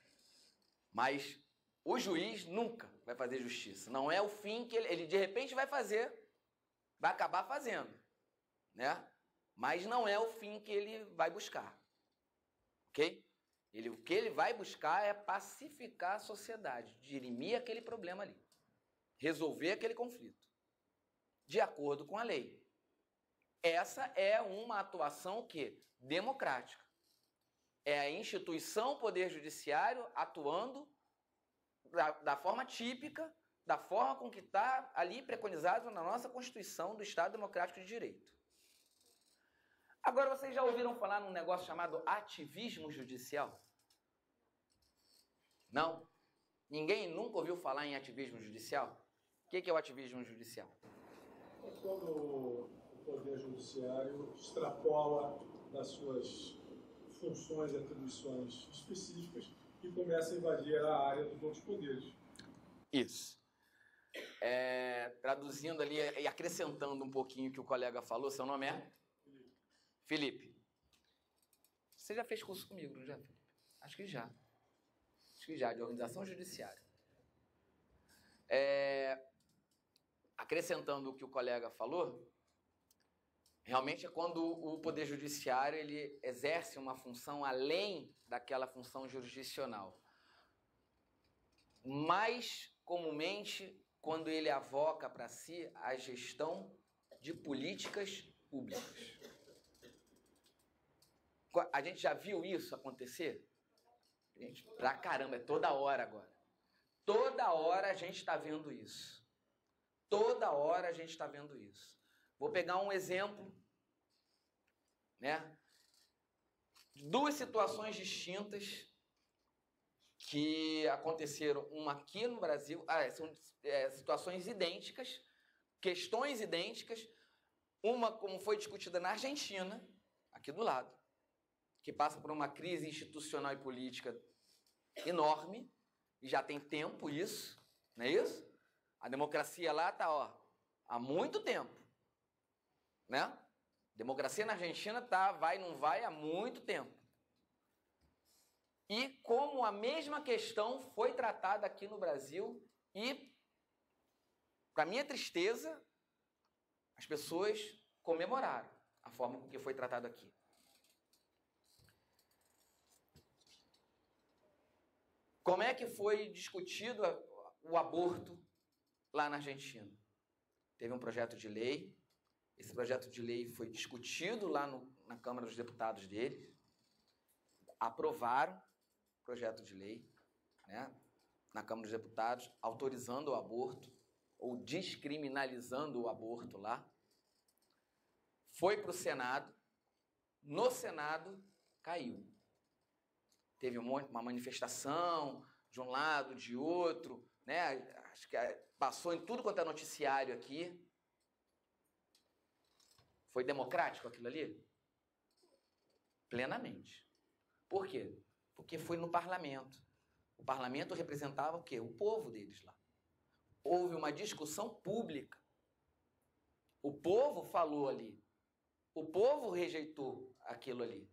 Mas o juiz nunca vai fazer justiça. Não é o fim que ele de repente vai fazer, vai acabar fazendo. Né? Mas não é o fim que ele vai buscar. Ok? O que ele vai buscar é pacificar a sociedade, dirimir aquele problema ali. Resolver aquele conflito. De acordo com a lei. Essa é uma atuação democrática. É a instituição Poder Judiciário atuando da forma típica, da forma com que está ali preconizado na nossa Constituição do Estado Democrático de Direito. Agora, vocês já ouviram falar num negócio chamado ativismo judicial? Não? Ninguém nunca ouviu falar em ativismo judicial? O que é o ativismo judicial? É quando o Poder Judiciário extrapola das suas funções e atribuições específicas e começa a invadir a área dos outros poderes. Isso. Traduzindo ali e acrescentando um pouquinho o que o colega falou, seu nome é? Felipe. Você já fez curso comigo, não já, Felipe? Acho que já. De organização judiciária. Acrescentando o que o colega falou, realmente é quando o Poder Judiciário ele exerce uma função além daquela função jurisdicional. Mais comumente, quando ele avoca para si a gestão de políticas públicas. A gente já viu isso acontecer? Gente, pra caramba, é toda hora agora. Toda hora a gente está vendo isso. Toda hora a gente está vendo isso. Vou pegar um exemplo, né? Duas situações distintas que aconteceram, uma aqui no Brasil, são situações idênticas, questões idênticas, uma como foi discutida na Argentina, aqui do lado, que passa por uma crise institucional e política enorme, e já tem tempo isso, não é isso? A democracia lá está há muito tempo, né? Democracia na Argentina está, vai, não vai, há muito tempo. E como a mesma questão foi tratada aqui no Brasil e, para minha tristeza, as pessoas comemoraram a forma com que foi tratado aqui. Como é que foi discutido o aborto lá na Argentina? Teve um projeto de lei, esse projeto de lei foi discutido lá na Câmara dos Deputados dele, aprovaram o projeto de lei, né, na Câmara dos Deputados, autorizando o aborto, ou descriminalizando o aborto lá, foi para o Senado, no Senado caiu. teve uma manifestação de um lado, de outro, né? Acho que passou em tudo quanto é noticiário aqui. Foi democrático aquilo ali? Plenamente. Por quê? Porque foi no parlamento. O parlamento representava o quê? O povo deles lá. Houve uma discussão pública. O povo falou ali. O povo rejeitou aquilo ali.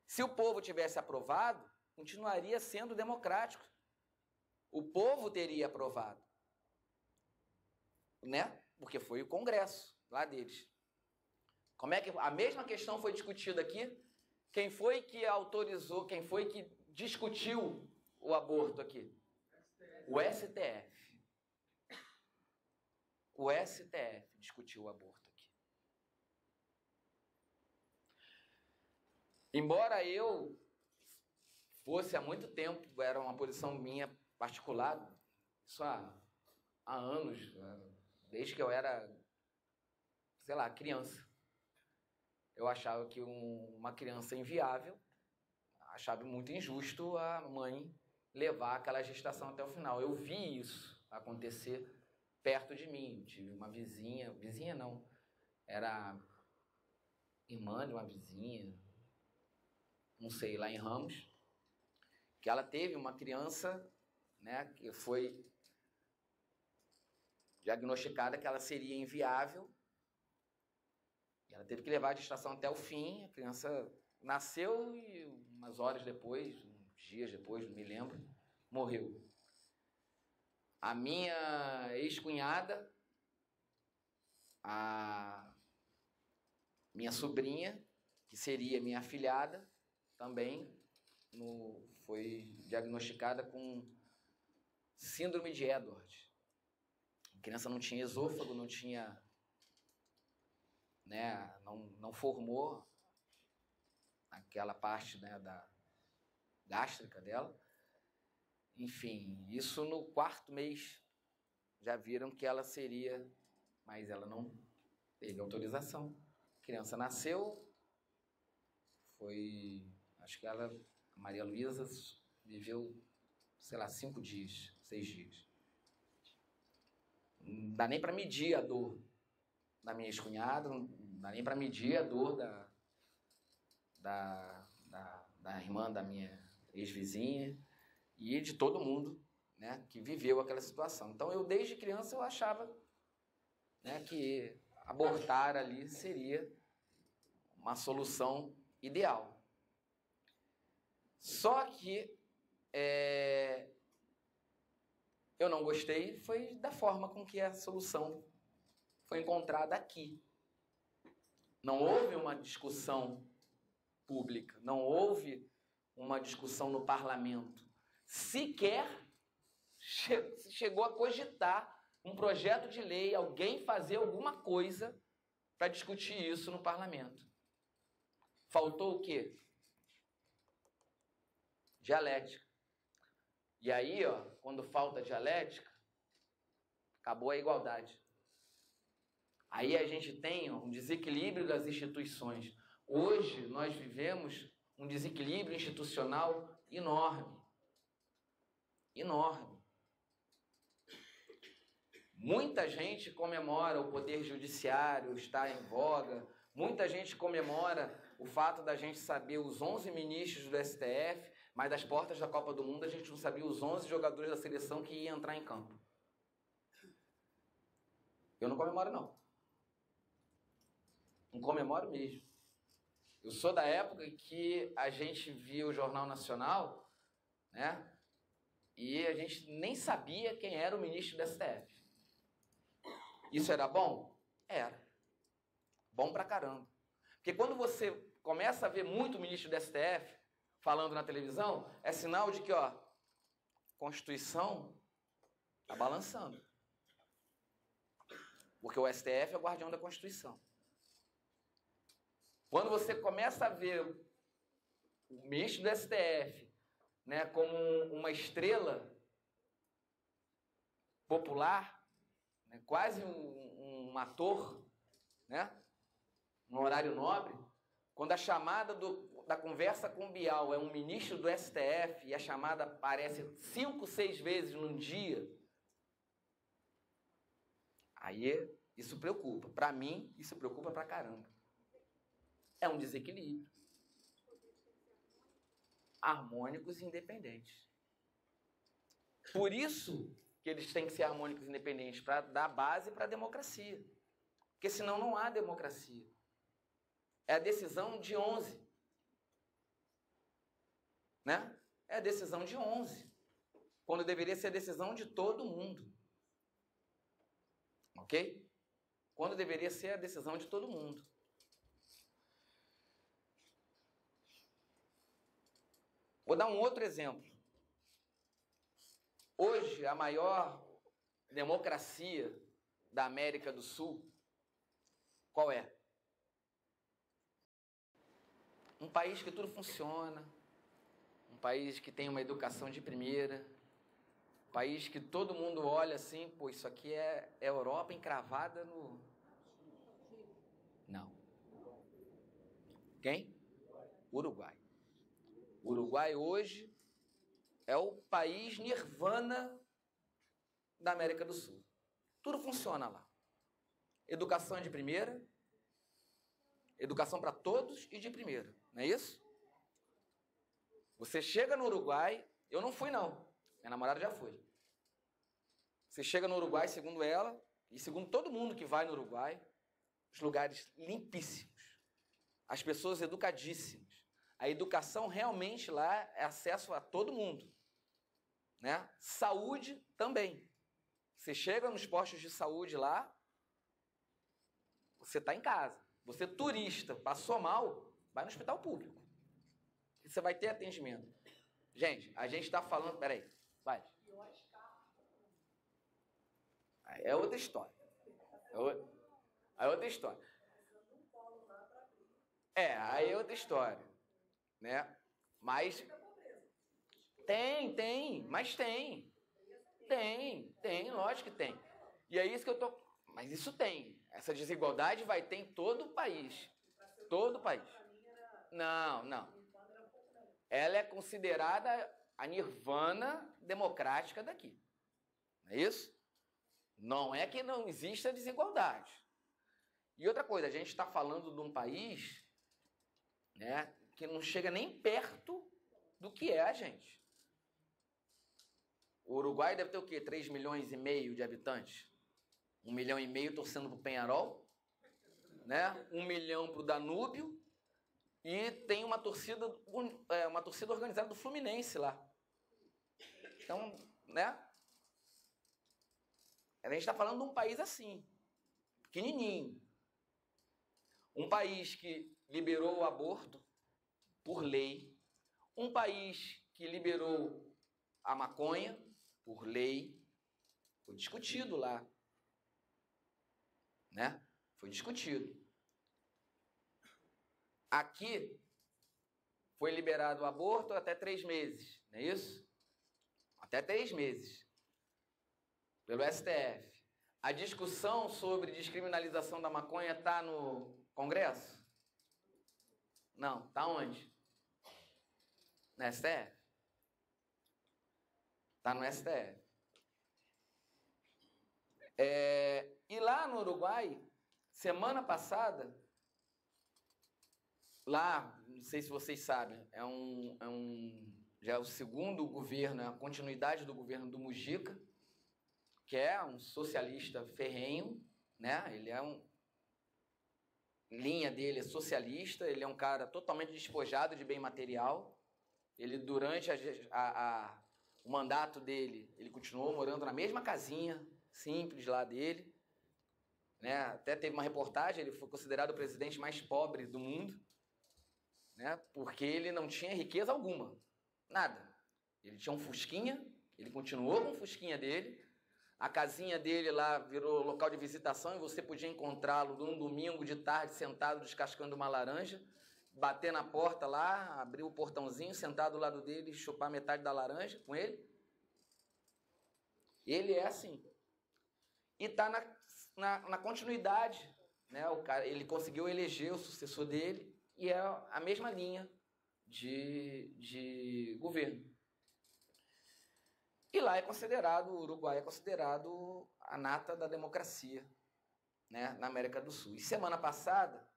Se o povo tivesse aprovado, continuaria sendo democrático. O povo teria aprovado. Né? Porque foi o Congresso lá deles. Como é que a mesma questão foi discutida aqui? Quem foi que autorizou, quem foi que discutiu o aborto aqui? O STF. O STF discutiu o aborto aqui. Embora eu fosse há muito tempo, era uma posição minha particular, isso há anos, desde que eu era, sei lá, criança. Eu achava que uma criança inviável, achava muito injusto a mãe levar aquela gestação até o final. Eu vi isso acontecer perto de mim. Tive uma vizinha não, era irmã de uma vizinha, não sei, lá em Ramos, que ela teve uma criança, né, que foi diagnosticada que ela seria inviável. E ela teve que levar a gestação até o fim. A criança nasceu e umas horas depois, uns dias depois, não me lembro, morreu. A minha ex-cunhada, a minha sobrinha, que seria minha afilhada, também foi diagnosticada com síndrome de Edwards. A criança não tinha esôfago, não tinha, né, não formou aquela parte, né, da gástrica dela. Enfim, isso no 4º mês já viram que ela seria, mas ela não teve autorização. A criança nasceu, acho que a Maria Luísa viveu, sei lá, 5 dias, 6 dias. Não dá nem para medir a dor da minha ex-cunhada, não dá nem para medir a dor da irmã da minha ex-vizinha e de todo mundo, né, que viveu aquela situação. Então, eu desde criança eu achava, né, que abortar ali seria uma solução ideal. Só que eu não gostei foi da forma com que a solução foi encontrada aqui. Não houve uma discussão pública, não houve uma discussão no parlamento. Sequer chegou a cogitar um projeto de lei, alguém fazer alguma coisa para discutir isso no parlamento. Faltou o quê? Dialética. E aí, quando falta dialética, acabou a igualdade. Aí a gente tem um desequilíbrio das instituições. Hoje nós vivemos um desequilíbrio institucional enorme. Enorme. Muita gente comemora o poder judiciário estar em voga, muita gente comemora o fato da gente saber os 11 ministros do STF, mas das portas da Copa do Mundo a gente não sabia os 11 jogadores da seleção que iam entrar em campo. Eu não comemoro, não. Não comemoro mesmo. Eu sou da época que a gente via o Jornal Nacional, né? E a gente nem sabia quem era o ministro do STF. Isso era bom? Era. Bom pra caramba. Porque quando você começa a ver muito o ministro do STF falando na televisão, é sinal de que, Constituição está balançando. Porque o STF é o guardião da Constituição. Quando você começa a ver o ministro do STF, né, como uma estrela popular, né, quase um ator, né, no horário nobre, quando a chamada da conversa com o Bial é um ministro do STF e a chamada aparece 5, 6 vezes num dia, aí isso preocupa. Para mim, isso preocupa pra caramba. É um desequilíbrio. Harmônicos e independentes. Por isso que eles têm que ser harmônicos e independentes, para dar base para a democracia. Porque senão não há democracia. É a decisão de 11. Né? É a decisão de 11. Quando deveria ser a decisão de todo mundo. Ok? Quando deveria ser a decisão de todo mundo. Vou dar um outro exemplo. Hoje, a maior democracia da América do Sul, qual é? Um país que tudo funciona, um país que tem uma educação de primeira, um país que todo mundo olha assim, pô, isso aqui é Europa encravada no... Não. Quem? Uruguai. O Uruguai hoje é o país nirvana da América do Sul. Tudo funciona lá. Educação é de primeira, educação para todos e de primeira, não é isso? Você chega no Uruguai, eu não fui não, minha namorada já foi. Você chega no Uruguai, segundo ela, e segundo todo mundo que vai no Uruguai, os lugares limpíssimos, as pessoas educadíssimas. A educação realmente lá é acesso a todo mundo. Né? Saúde também. Você chega nos postos de saúde lá, você está em casa. Você turista, passou mal, vai no hospital público. Você vai ter atendimento. Gente, a gente está falando... Peraí, vai. É outra história. É outra história. Aí é outra história. Né? Mas... Mas tem, lógico que tem. E é isso que eu tô... Mas isso tem. Essa desigualdade vai ter em todo o país. Todo o país. Não. Ela é considerada a nirvana democrática daqui. Não é isso? Não é que não exista desigualdade. E outra coisa, a gente está falando de um país, né, que não chega nem perto do que é a gente. O Uruguai deve ter o quê? 3,5 milhões de habitantes? 1,5 milhão torcendo para o Peñarol, né? 1 milhão para o Danúbio, e tem uma torcida organizada do Fluminense lá. Então, né? A gente está falando de um país assim, pequenininho. Um país que liberou o aborto por lei. Um país que liberou a maconha por lei. Foi discutido lá. Né? Foi discutido. Aqui foi liberado o aborto até 3 meses, não é isso? Até 3 meses. Pelo STF. A discussão sobre descriminalização da maconha está no Congresso? Não. Está onde? No STF? Está no STF. E lá no Uruguai, semana passada, lá, não sei se vocês sabem, já é o segundo governo, é a continuidade do governo do Mujica, que é um socialista ferrenho, né? Ele é linha dele é socialista, ele é um cara totalmente despojado de bem material. Ele, durante o mandato dele, ele continuou morando na mesma casinha simples lá dele. Né? Até teve uma reportagem, ele foi considerado o presidente mais pobre do mundo, né? Porque ele não tinha riqueza alguma, nada. Ele tinha um fusquinha, ele continuou com o fusquinha dele, a casinha dele lá virou local de visitação e você podia encontrá-lo num domingo de tarde sentado descascando uma laranja, bater na porta lá, abrir o portãozinho, sentado do lado dele, chupar metade da laranja com ele. Ele é assim. E está na continuidade, né? O cara, ele conseguiu eleger o sucessor dele e é a mesma linha de governo. E lá o Uruguai é considerado a nata da democracia, né, na América do Sul. E semana passada,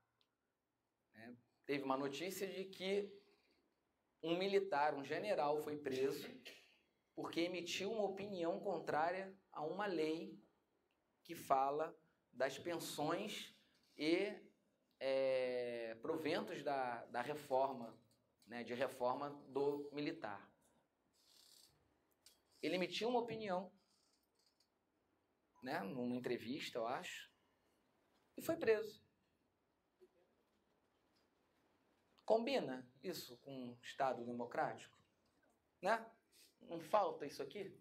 né, teve uma notícia de que um militar, um general, foi preso porque emitiu uma opinião contrária a uma lei que fala das pensões e proventos da reforma, né, de reforma do militar. Ele emitiu uma opinião, né, numa entrevista, eu acho, e foi preso. Combina isso com um Estado democrático? Né? Não falta isso aqui?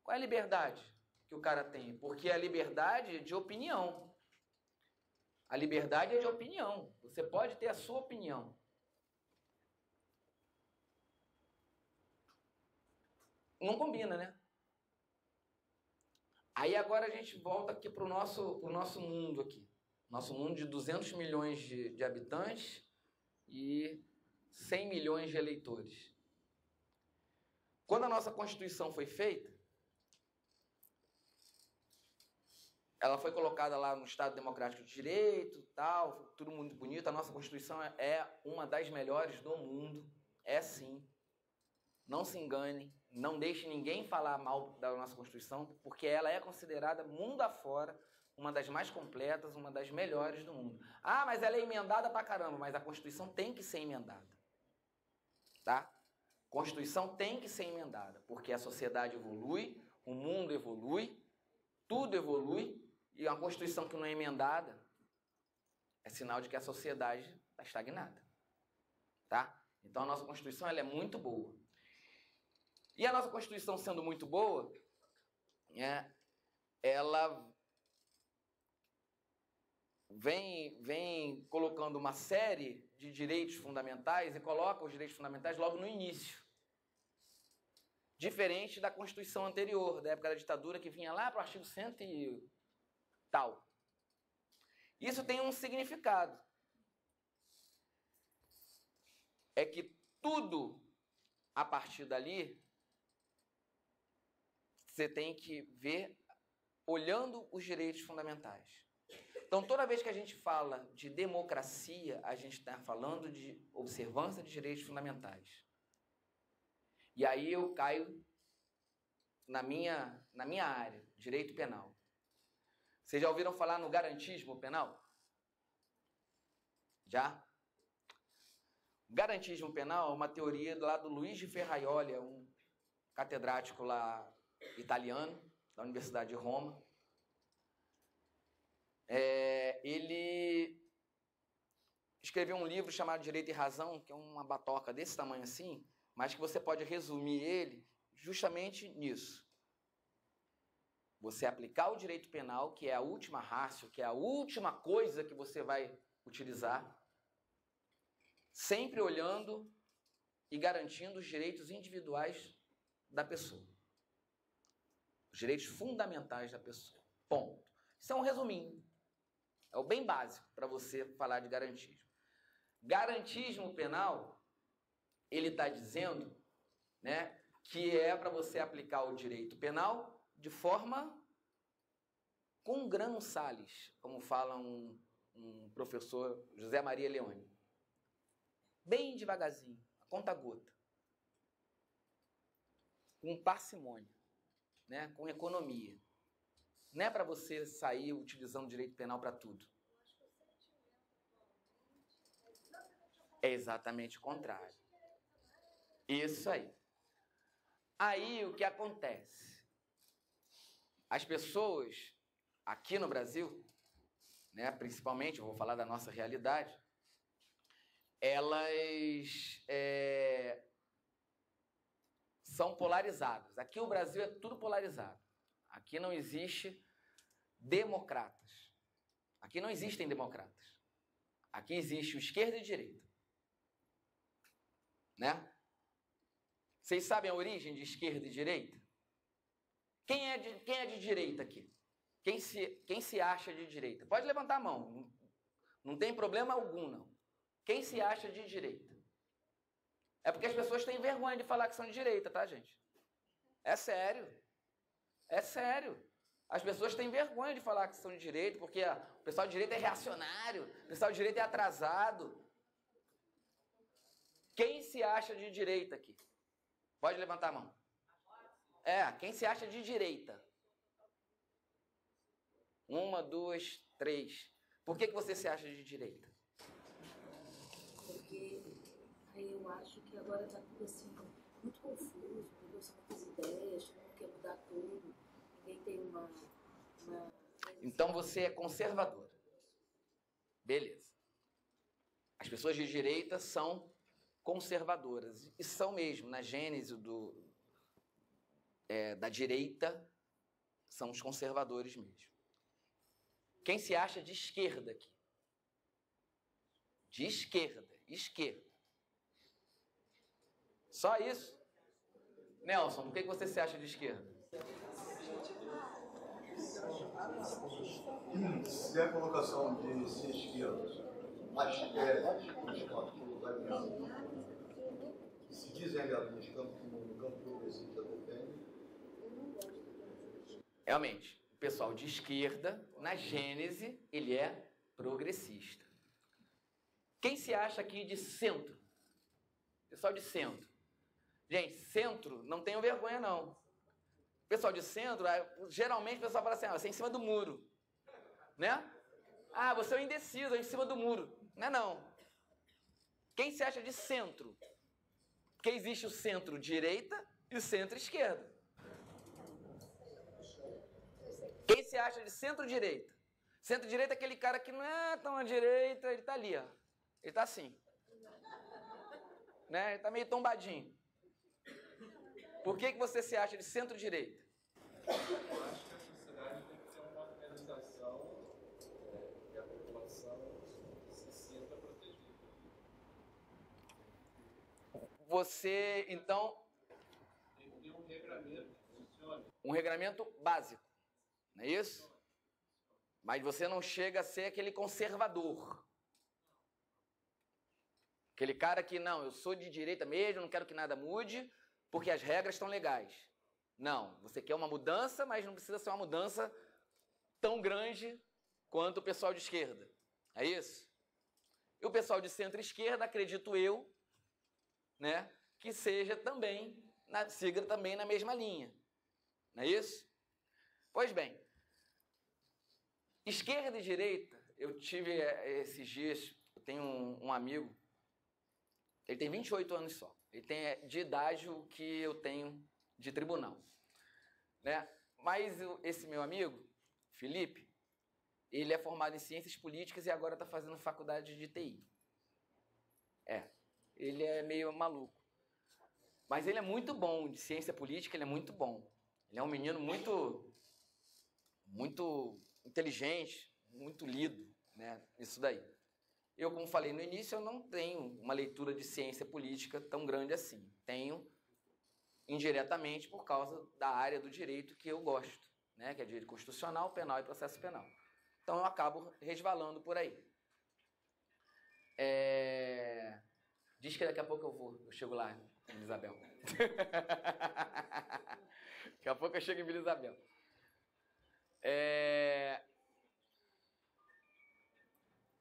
Qual é a liberdade que o cara tem? Porque a liberdade é de opinião. A liberdade é de opinião. Você pode ter a sua opinião. Não combina, né? Aí agora a gente volta aqui para o nosso mundo aqui. Nosso mundo de 200 milhões de habitantes e 100 milhões de eleitores. Quando a nossa Constituição foi feita, ela foi colocada lá no Estado Democrático de Direito, tal, tudo muito bonito. A nossa Constituição é uma das melhores do mundo. É sim. Não se engane, não deixe ninguém falar mal da nossa Constituição, porque ela é considerada, mundo afora, uma das mais completas, uma das melhores do mundo. Ah, mas ela é emendada pra caramba, mas a Constituição tem que ser emendada. Tá? Constituição tem que ser emendada, porque a sociedade evolui, o mundo evolui, tudo evolui, e uma Constituição que não é emendada é sinal de que a sociedade está estagnada. Tá? Então a nossa Constituição ela é muito boa. E a nossa Constituição sendo muito boa, ela vem colocando uma série de direitos fundamentais e coloca os direitos fundamentais logo no início. Diferente da Constituição anterior, da época da ditadura, que vinha lá para o artigo 100 e tal. Isso tem um significado. É que tudo a partir dali você tem que ver olhando os direitos fundamentais. Então, toda vez que a gente fala de democracia, a gente está falando de observância de direitos fundamentais. E aí eu caio na minha área, direito penal. Vocês já ouviram falar no garantismo penal? Já? O garantismo penal é uma teoria lá do Luigi Ferraioli, um catedrático lá italiano, da Universidade de Roma. Ele escreveu um livro chamado Direito e Razão, que é uma batoca desse tamanho assim, mas que você pode resumir ele justamente nisso. Você aplicar o direito penal, que é a última ratio, que é a última coisa que você vai utilizar, sempre olhando e garantindo os direitos individuais da pessoa. Os direitos fundamentais da pessoa. Ponto. Isso é um resuminho. É o bem básico para você falar de garantismo. Garantismo penal, ele está dizendo, né, que é para você aplicar o direito penal de forma com grano Salles, como fala um professor, José Maria Leone. Bem devagarzinho, a conta-gota. Com parcimônia, né, com economia. Não é para você sair utilizando direito penal para tudo. É exatamente o contrário. Isso aí. Aí o que acontece? As pessoas aqui no Brasil, né, principalmente, eu vou falar da nossa realidade, elas são polarizadas. Aqui o Brasil é tudo polarizado. Aqui não existe democratas. Aqui não existem democratas. Aqui existe o esquerda e a direita. Né? Vocês sabem a origem de esquerda e direita? Quem é de direita aqui? Quem se acha de direita? Pode levantar a mão. Não tem problema algum, não. Quem se acha de direita? É porque as pessoas têm vergonha de falar que são de direita, tá, gente? É sério. É sério. As pessoas têm vergonha de falar que são de direita, porque o pessoal de direita é reacionário, o pessoal de direita é atrasado. Quem se acha de direita aqui? Pode levantar a mão. Quem se acha de direita? 1, 2, 3. Por que você se acha de direita? Porque aí eu acho que agora está tudo assim, muito confuso, entendeu? São muitas ideias, todo mundo quer mudar tudo, ninguém tem uma... Então você é conservadora. Beleza. As pessoas de direita são conservadoras. E são mesmo, na gênese da direita, são os conservadores mesmo. Quem se acha de esquerda aqui? De esquerda. Só isso? Nelson, por que você se acha de esquerda? Se a colocação de ser esquerda, se dizem aliados no campo progressista defende. Realmente, o pessoal de esquerda, na gênese, ele é progressista. Quem se acha aqui de centro? Pessoal de centro. Gente, centro, não tenham vergonha não. Pessoal de centro, geralmente o pessoal fala assim, você é em cima do muro. Né? Você é um indeciso, é em cima do muro. Não é não. Quem se acha de centro? Porque existe o centro-direita e o centro-esquerda. Quem se acha de centro-direita? Centro-direita é aquele cara que não é tão à direita, ele está ali, ó. Ele está assim. Né? Ele está meio tombadinho. Por que você se acha de centro-direita? Eu acho que a sociedade tem que ter uma organização que a população se sinta protegida. Você, então... Tem que ter um regramento que funcione. Um regramento básico, não é isso? Mas você não chega a ser aquele conservador. Aquele cara que, não, eu sou de direita mesmo, não quero que nada mude, porque as regras estão legais. Não, você quer uma mudança, mas não precisa ser uma mudança tão grande quanto o pessoal de esquerda. É isso? E o pessoal de centro-esquerda, acredito eu, né, que seja também, siga também na mesma linha. Não é isso? Pois bem, esquerda e direita, eu tive esses dias, eu tenho um amigo, ele tem 28 anos só. Ele tem de idade o que eu tenho de tribunal. Né? Mas esse meu amigo, Felipe, ele é formado em ciências políticas e agora está fazendo faculdade de TI. Ele é meio maluco. Mas ele é muito bom, de ciência política ele é muito bom. Ele é um menino muito inteligente, muito lido, né? Isso daí. Eu, como falei no início, eu não tenho uma leitura de ciência política tão grande assim. Tenho indiretamente por causa da área do direito que eu gosto, né? Que é direito constitucional, penal e processo penal. Então eu acabo resvalando por aí. Diz que daqui a pouco eu chego lá em Vila Isabel. Daqui a pouco eu chego em Vila Isabel.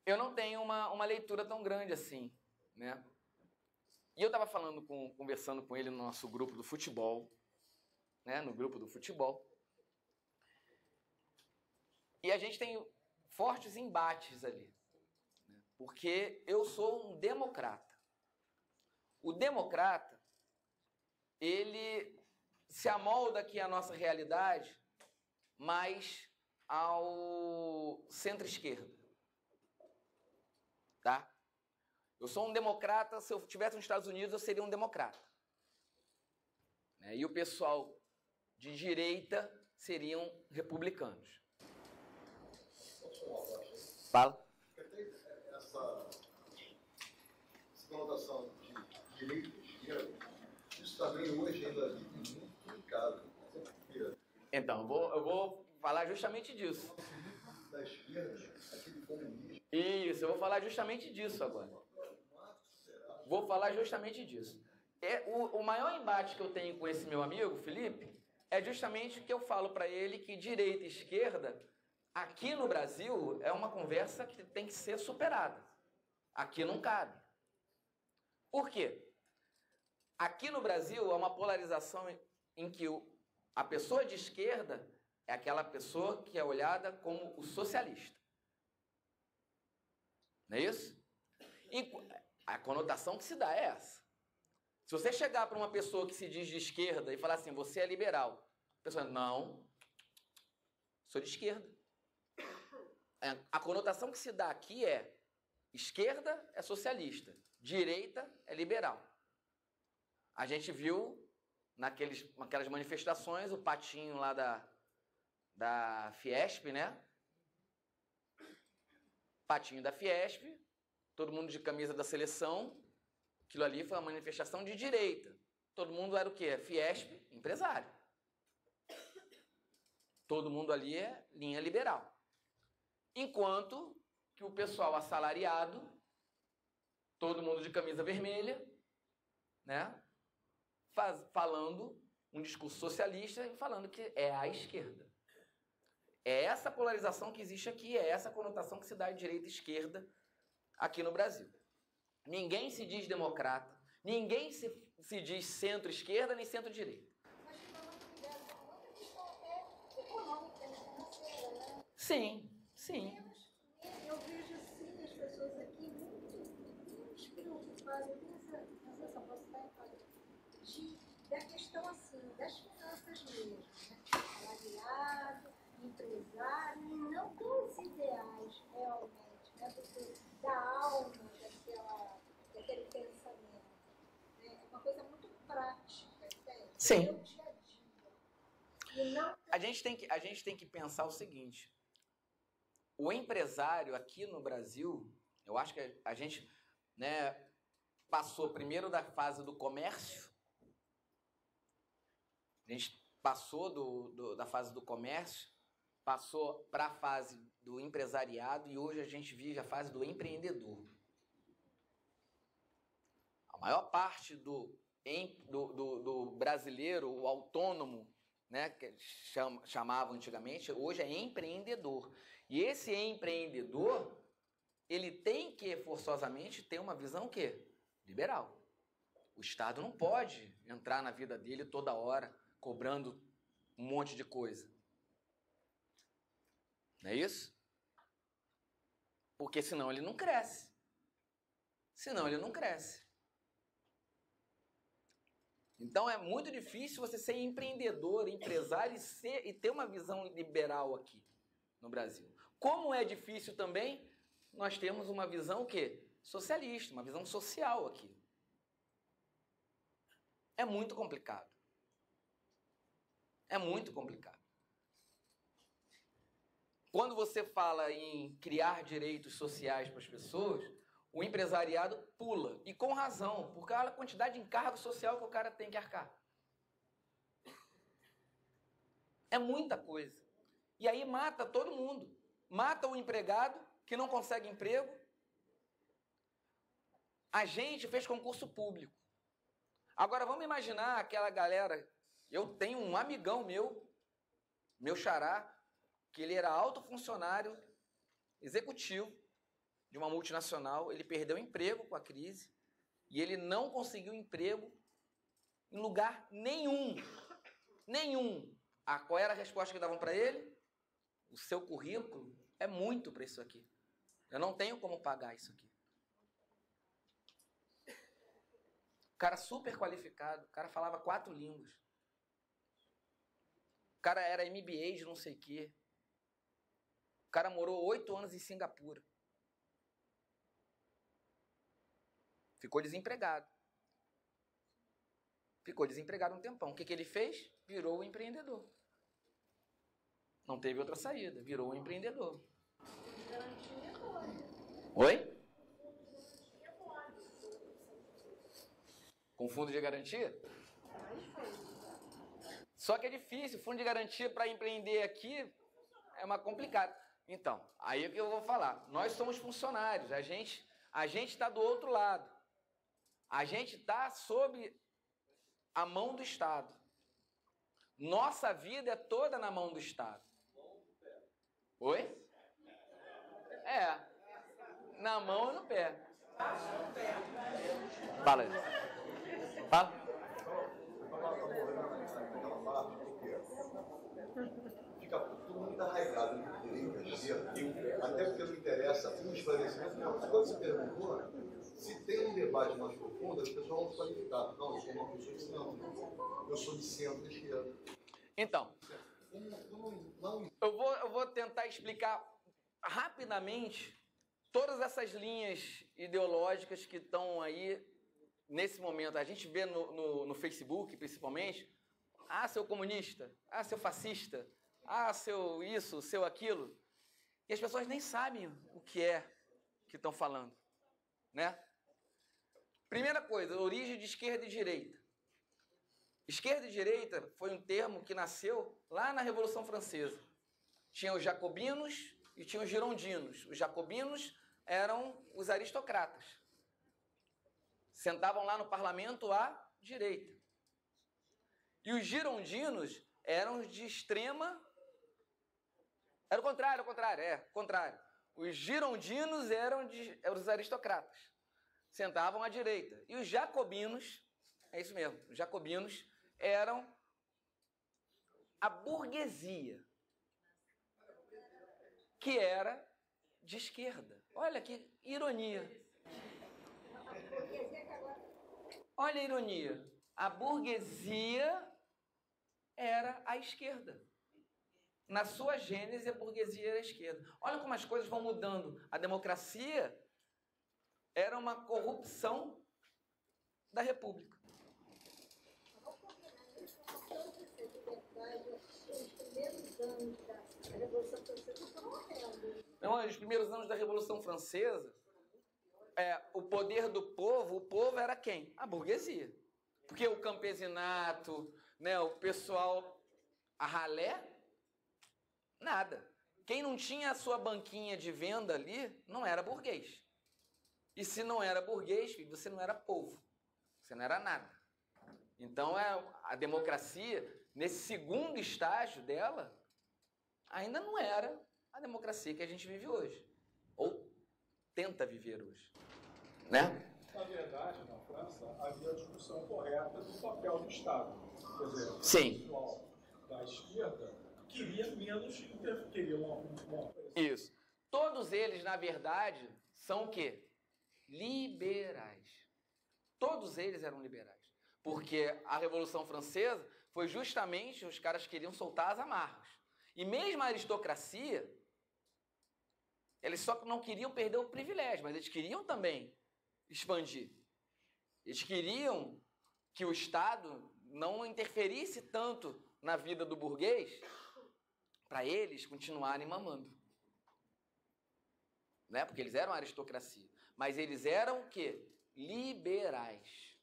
Eu não tenho uma leitura tão grande assim, né? E eu estava conversando com ele no nosso grupo do futebol, né? No grupo do futebol. E a gente tem fortes embates ali, né? Porque eu sou um democrata. O democrata, ele se amolda aqui à nossa realidade mais ao centro-esquerda. Tá? Eu sou um democrata, se eu estivesse nos Estados Unidos, eu seria um democrata. Né? E o pessoal de direita seriam republicanos. Fala. Essa conotação de direita e esquerda, isso também hoje ainda vive muito complicado. Então, eu vou falar justamente disso. Da esquerda, aquele comunismo. Isso, eu vou falar justamente disso agora. Vou falar justamente disso. O maior embate que eu tenho com esse meu amigo, Felipe, é justamente que eu falo para ele que direita e esquerda, aqui no Brasil, é uma conversa que tem que ser superada. Aqui não cabe. Por quê? Aqui no Brasil há uma polarização em que a pessoa de esquerda é aquela pessoa que é olhada como o socialista. Não é isso? E a conotação que se dá é essa. Se você chegar para uma pessoa que se diz de esquerda e falar assim, você é liberal, a pessoa, não, sou de esquerda. A conotação que se dá aqui é esquerda é socialista, direita é liberal. A gente viu naquelas manifestações o patinho lá da Fiesp, né? Patinho da Fiesp, todo mundo de camisa da seleção. Aquilo ali foi uma manifestação de direita. Todo mundo era o quê? Fiesp, empresário. Todo mundo ali é linha liberal. Enquanto que o pessoal assalariado, todo mundo de camisa vermelha, né? Falando um discurso socialista e falando que é a esquerda. É essa polarização que existe aqui, é essa conotação que se dá de direita e esquerda aqui no Brasil. Ninguém se diz democrata, ninguém se diz centro-esquerda nem centro-direita. Mas que não é ligado a outra questão até econômica, financeira, né? Sim, sim. Eu vejo assim as pessoas aqui muito preocupadas, não sei se eu posso estar errada, da questão assim, das finanças mesmo, né? Salariado, empresário, e não dos ideais realmente, né? Da alma daquele pensamento. Né? É uma coisa muito prática, entende? Sim. Do dia a dia. E não... A gente tem que pensar o seguinte. O empresário aqui no Brasil, eu acho que a gente, né, passou primeiro da fase do comércio, a gente passou da fase do comércio, passou para a fase do empresariado e hoje a gente vive a fase do empreendedor. A maior parte do brasileiro, o autônomo, né, que chamavam antigamente, hoje é empreendedor. E esse empreendedor, ele tem que forçosamente ter uma visão o quê? Liberal. O Estado não pode entrar na vida dele toda hora, cobrando um monte de coisa. Não é isso? Porque senão ele não cresce. Senão ele não cresce. Então é muito difícil você ser empreendedor, empresário e ter uma visão liberal aqui no Brasil. Como é difícil também, nós temos uma visão o quê? Socialista, uma visão social aqui. É muito complicado. É muito complicado. Quando você fala em criar direitos sociais para as pessoas, o empresariado pula. E com razão, por causa da quantidade de encargo social que o cara tem que arcar. É muita coisa. E aí mata todo mundo. Mata o empregado que não consegue emprego. A gente fez concurso público. Agora vamos imaginar aquela galera. Eu tenho um amigão meu xará, que ele era alto funcionário executivo de uma multinacional. Ele perdeu o emprego com a crise e ele não conseguiu emprego em lugar nenhum. Nenhum. Qual era a resposta que davam para ele? O seu currículo é muito para isso aqui. Eu não tenho como pagar isso aqui. O cara super qualificado, o cara falava 4 línguas. O cara era MBA de não sei o quê. O cara morou 8 anos em Singapura. Ficou desempregado. Ficou desempregado um tempão. O que ele fez? Virou um empreendedor. Não teve outra saída. Virou um empreendedor. Oi? Com fundo de garantia? Só que é difícil. Fundo de garantia para empreender aqui é uma complicada. Então, aí é que eu vou falar. Nós somos funcionários. A gente está do outro lado. A gente está sob a mão do Estado. Nossa vida é toda na mão do Estado. Oi? É. Na mão e no pé. Fala. Fala. Fica todo mundo arraigado no direito à esquerda, até porque não interessa um esclarecimento. Não, quando você perguntou, se tem um debate mais profundo, as pessoas vão se qualificar. Não, eu sou uma pessoa de centro, eu sou de centro-esquerda. Então, eu vou tentar explicar rapidamente todas essas linhas ideológicas que estão aí nesse momento. A gente vê no Facebook, principalmente, ah, seu comunista, ah, seu fascista, ah, seu isso, seu aquilo. E as pessoas nem sabem o que é que estão falando, né? Primeira coisa, origem de esquerda e direita. Esquerda e direita foi um termo que nasceu lá na Revolução Francesa. Tinha os jacobinos e tinha os girondinos. Os jacobinos eram os aristocratas. Sentavam lá no parlamento à direita. E os girondinos eram os de extrema... Era o contrário, contrário. Os girondinos eram os aristocratas. Sentavam à direita. E os jacobinos, é isso mesmo, os jacobinos eram a burguesia, que era de esquerda. Olha que ironia. Olha a ironia. A burguesia era a esquerda. Na sua gênese, a burguesia era a esquerda. Olha como as coisas vão mudando. A democracia era uma corrupção da República. Não, os primeiros anos da Revolução Francesa, o poder do povo, o povo era quem? A burguesia. Porque o campesinato, né, o pessoal, a ralé, nada. Quem não tinha a sua banquinha de venda ali, não era burguês. E se não era burguês, você não era povo. Você não era nada. Então, a democracia, nesse segundo estágio dela, ainda não era a democracia que a gente vive hoje. Ou tenta viver hoje. Né? Na verdade, na França, havia a discussão correta do papel do Estado. Quer dizer, sim, o pessoal da esquerda queria menos, queria uma... Isso. Todos eles, na verdade, são o quê? Liberais. Todos eles eram liberais. Porque a Revolução Francesa foi justamente os caras queriam soltar as amarras. E mesmo a aristocracia, eles só não queriam perder o privilégio, mas eles queriam também expandir. Eles queriam que o Estado não interferisse tanto na vida do burguês para eles continuarem mamando. Né? Porque eles eram a aristocracia. Mas eles eram o quê? Liberais.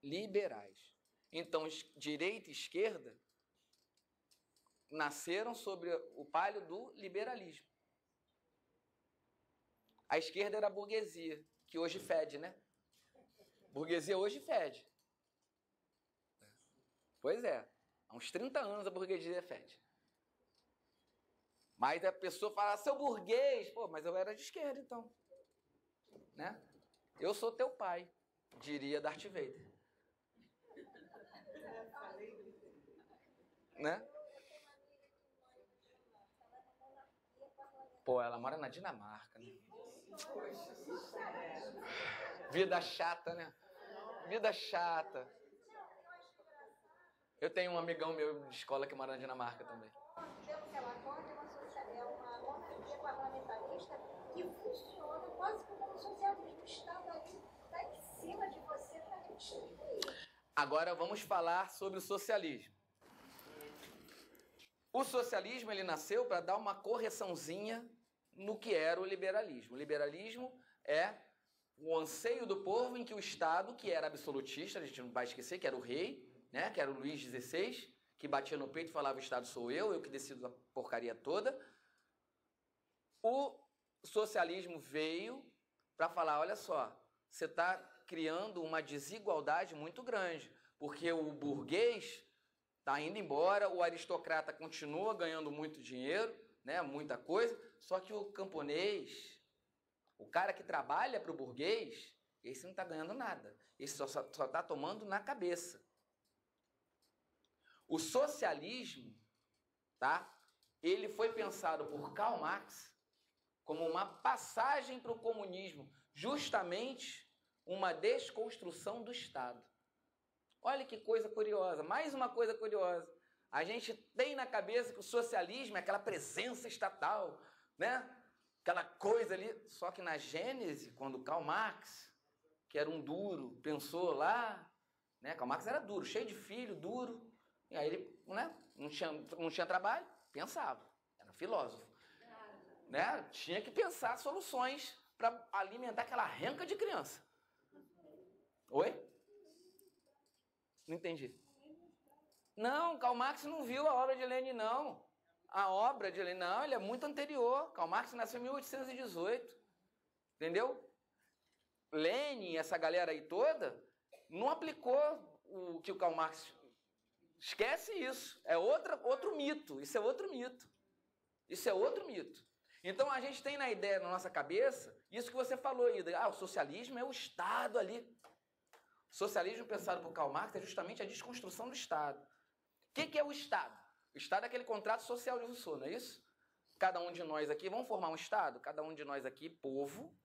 Liberais. Então, direita e esquerda nasceram sobre o palio do liberalismo. A esquerda era a burguesia, que hoje fede, né? Burguesia hoje fede. Pois é. Há uns 30 anos a burguesia fede. Mas a pessoa fala, seu burguês, pô, mas eu era de esquerda, então. Né? Eu sou teu pai, diria Darth Vader. Né? Pô, ela mora na Dinamarca, né? Vida chata, né? Vida chata. Eu tenho um amigão meu de escola que mora na Dinamarca também. Pelo relatório, é uma monarquia parlamentarista que funciona quase como um socialismo. O Estado ali está em cima de você para redistribuir. Agora vamos falar sobre o socialismo. O socialismo ele nasceu para dar uma correçãozinha no que era o liberalismo. O liberalismo é o anseio do povo em que o Estado, que era absolutista, a gente não vai esquecer que era o rei, né, que era o Luís XVI, que batia no peito e falava, o Estado sou eu que decido a porcaria toda. O socialismo veio para falar, olha só, você está criando uma desigualdade muito grande, porque o burguês está indo embora, o aristocrata continua ganhando muito dinheiro, né, muita coisa, só que o camponês, o cara que trabalha para o burguês, esse não está ganhando nada. Esse só está tomando na cabeça. O socialismo, tá? Ele foi pensado por Karl Marx como uma passagem para o comunismo, justamente uma desconstrução do Estado. Olha que coisa curiosa, mais uma coisa curiosa. A gente tem na cabeça que o socialismo é aquela presença estatal, né? Aquela coisa ali. Só que na Gênese, quando Karl Marx, que era um duro, pensou lá, né? Karl Marx era duro, cheio de filho, duro. E aí ele, né? não tinha trabalho, pensava. Era filósofo. Né? Tinha que pensar soluções para alimentar aquela renca de criança. Oi? Não entendi. Não, Karl Marx não viu a obra de Lenin, não. A obra de Lenin, não, ele é muito anterior. Karl Marx nasceu em 1818. Entendeu? Lenin, essa galera aí toda, não aplicou o que o Karl Marx... Esquece isso. É outro mito. Isso é outro mito. Isso é outro mito. Então, a gente tem na ideia, na nossa cabeça, isso que você falou, Ida. O socialismo é o Estado ali. O socialismo pensado por Karl Marx é justamente a desconstrução do Estado. O que é o Estado? O Estado é aquele contrato social de Rousseau, não é isso? Cada um de nós aqui, vamos formar um Estado? Cada um de nós aqui, povo,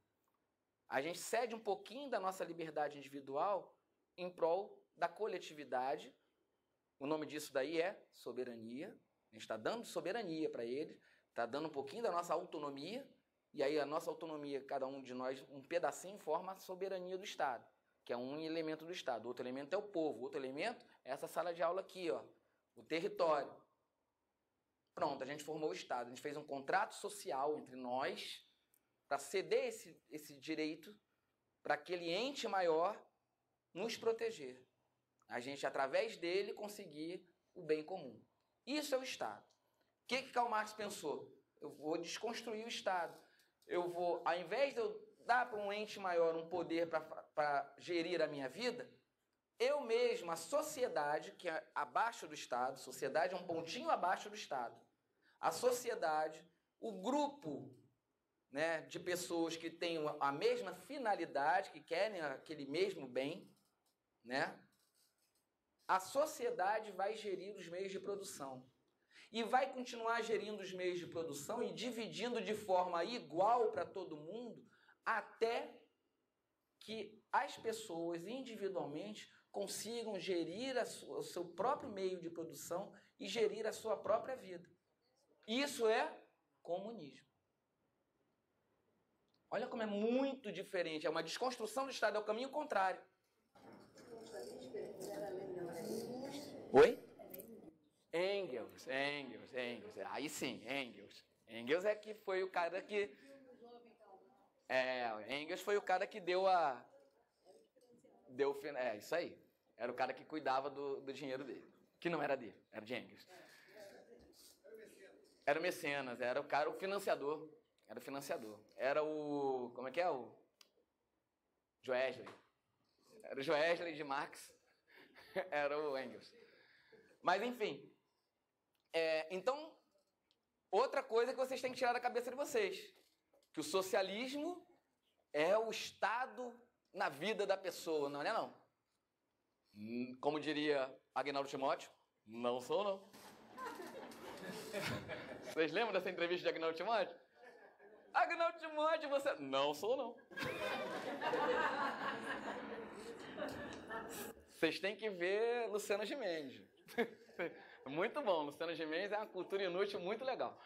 a gente cede um pouquinho da nossa liberdade individual em prol da coletividade. O nome disso daí é soberania. A gente está dando soberania para ele, está dando um pouquinho da nossa autonomia, e aí a nossa autonomia, cada um de nós, um pedacinho, forma a soberania do Estado, que é um elemento do Estado. Outro elemento é o povo, outro elemento é essa sala de aula aqui, ó, o território. Pronto, a gente formou o Estado, a gente fez um contrato social entre nós para ceder esse direito para aquele ente maior nos proteger. A gente, através dele, conseguir o bem comum. Isso é o Estado. O que Karl Marx pensou? Eu vou desconstruir o Estado. Eu vou, ao invés de eu dar para um ente maior um poder para gerir a minha vida, eu mesmo, a sociedade, que é abaixo do Estado, sociedade é um pontinho abaixo do Estado, a sociedade, o grupo, né, de pessoas que têm a mesma finalidade, que querem aquele mesmo bem, né? A sociedade vai gerir os meios de produção. E vai continuar gerindo os meios de produção e dividindo de forma igual para todo mundo, até que as pessoas individualmente consigam gerir o seu próprio meio de produção e gerir a sua própria vida. Isso é comunismo. Olha como é muito diferente. É uma desconstrução do Estado, é o caminho contrário. Oi? Engels. Aí sim, Engels. Engels é que foi o cara que... Engels foi o cara que deu isso aí. Era o cara que cuidava do dinheiro dele. Que não era dele, era de Engels. Era o mecenas, era o cara, o financiador. Era o financiador. Era o... Como é que é? O Joesley. Era o Joesley de Marx. Era o Engels. Mas, enfim. Então, outra coisa que vocês têm que tirar da cabeça de vocês. Que o socialismo é o Estado na vida da pessoa, não é não? Como diria Agnaldo Timóteo, não sou não. Vocês lembram dessa entrevista de Agnaldo Timóteo? Agnaldo Timóteo, você... Não sou não. Vocês têm que ver Luciano Gimenez. Muito bom, Luciano Gimenez é uma cultura inútil muito legal.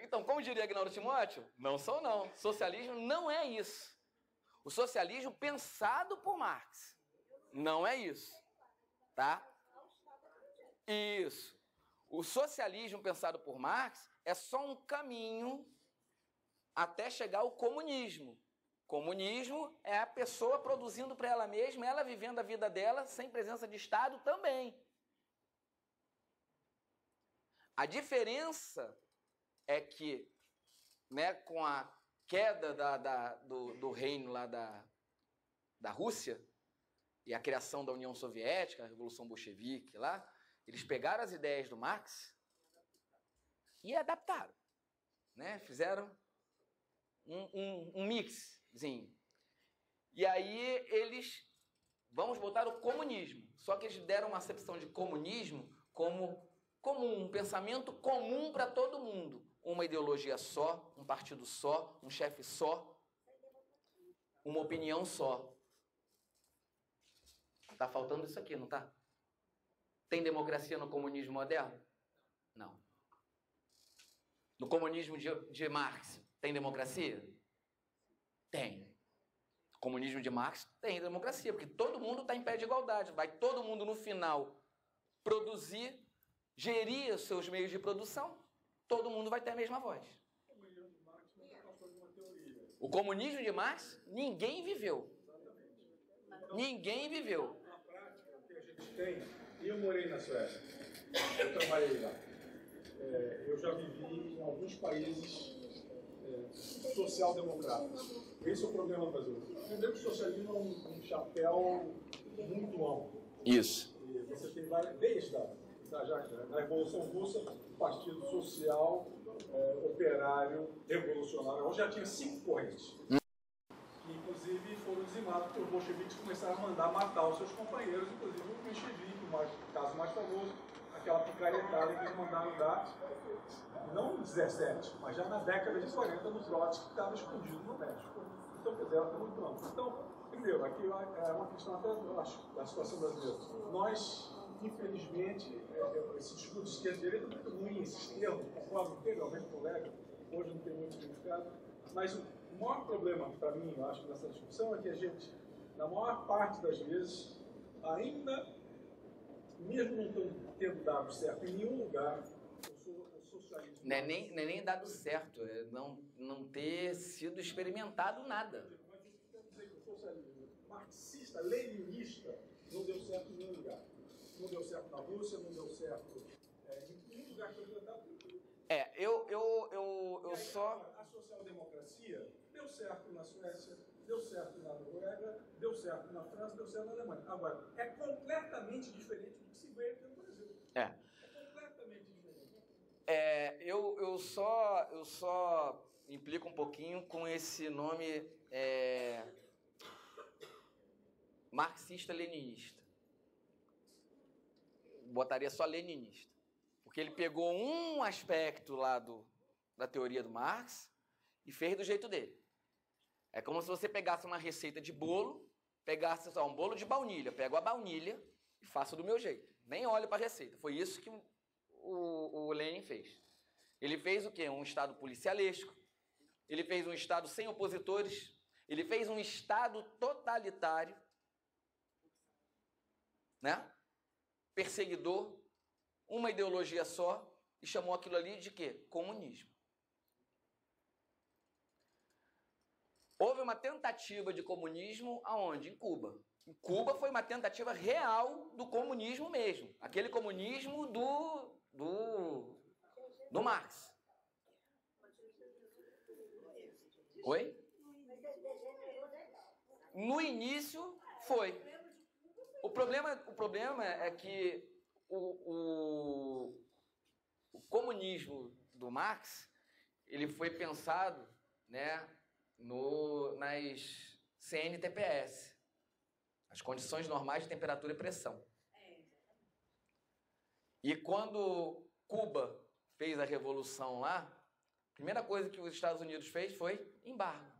Então, como diria Agnaldo Timóteo, não sou não. Socialismo não é isso. O socialismo pensado por Marx não é isso, tá? Isso. O socialismo pensado por Marx é só um caminho até chegar ao comunismo. Comunismo é a pessoa produzindo para ela mesma, ela vivendo a vida dela sem presença de Estado também. A diferença é que, né, com a queda do reino lá da Rússia, e a criação da União Soviética, a Revolução Bolchevique lá, eles pegaram as ideias do Marx e adaptaram, né? Fizeram um mixzinho. E aí eles, vamos botar o comunismo, só que eles deram uma acepção de comunismo como comum, um pensamento comum para todo mundo. Uma ideologia só, um partido só, um chefe só, uma opinião só. Tá faltando isso aqui, não tá? Tem democracia no comunismo moderno? Não. No comunismo de Marx, tem democracia? Tem. No comunismo de Marx tem democracia, porque todo mundo está em pé de igualdade. Vai todo mundo, no final, produzir, gerir os seus meios de produção, todo mundo vai ter a mesma voz. O comunismo de Marx, ninguém viveu. Ninguém viveu. Na prática, o que a gente tem, e eu morei na Suécia, eu trabalhei lá. Eu já vivi em alguns países social-democratas. Esse é o problema brasileiro. Primeiro que o socialismo é um chapéu muito amplo. Isso. E você tem várias, desde a Revolução Russa, Partido Social, Operário, Revolucionário. Hoje já tinha 5 correntes. Que, inclusive, foram dizimados porque os bolcheviques começaram a mandar matar os seus companheiros, inclusive o menchevique, o caso mais famoso, aquela picaretada que eles mandaram dar, não em 17, mas já na década de 40, no Trotsky, que estava escondido no México. Então, quer dizer, ela está muito ampla. Então, primeiro, aqui é uma questão até, eu acho, da situação brasileira. Nós, infelizmente, esse discurso de esquerda e direita é muito ruim, esses termos, concordo integralmente com o colega, hoje não tem muito significado, mas o maior problema para mim, eu acho, nessa discussão é que a gente, na maior parte das vezes, ainda, mesmo não tendo dado certo em nenhum lugar, o socialismo... Não é nem dado certo, é não ter sido experimentado nada. Mas eu quero dizer que o socialismo marxista, leninista, não deu certo em nenhum lugar. Não deu certo na Rússia, não deu certo em nenhum lugar que eu tentava. Eu só... A social-democracia deu certo na Suécia, deu certo na Noruega, deu certo na França, deu certo na Alemanha. Agora, é completamente diferente do que se vê aqui no Brasil. É completamente diferente. Eu só implico um pouquinho com esse nome marxista-leninista. Botaria só leninista. Porque ele pegou um aspecto lá da teoria do Marx e fez do jeito dele. É como se você pegasse uma receita de bolo, pegasse só um bolo de baunilha, pego a baunilha e faço do meu jeito. Nem olho para a receita. Foi isso que o Lenin fez. Ele fez o quê? Um Estado policialesco. Ele fez um Estado sem opositores. Ele fez um Estado totalitário, né? Perseguidor, uma ideologia só, e chamou aquilo ali de quê? Comunismo. Houve uma tentativa de comunismo aonde? Em Cuba. Em Cuba foi uma tentativa real do comunismo mesmo. Aquele comunismo do Marx. Oi? No início foi. O problema é que o comunismo do Marx, ele foi pensado, né, nas CNTPS, as condições normais de temperatura e pressão. E quando Cuba fez a revolução lá, a primeira coisa que os Estados Unidos fez foi embargo.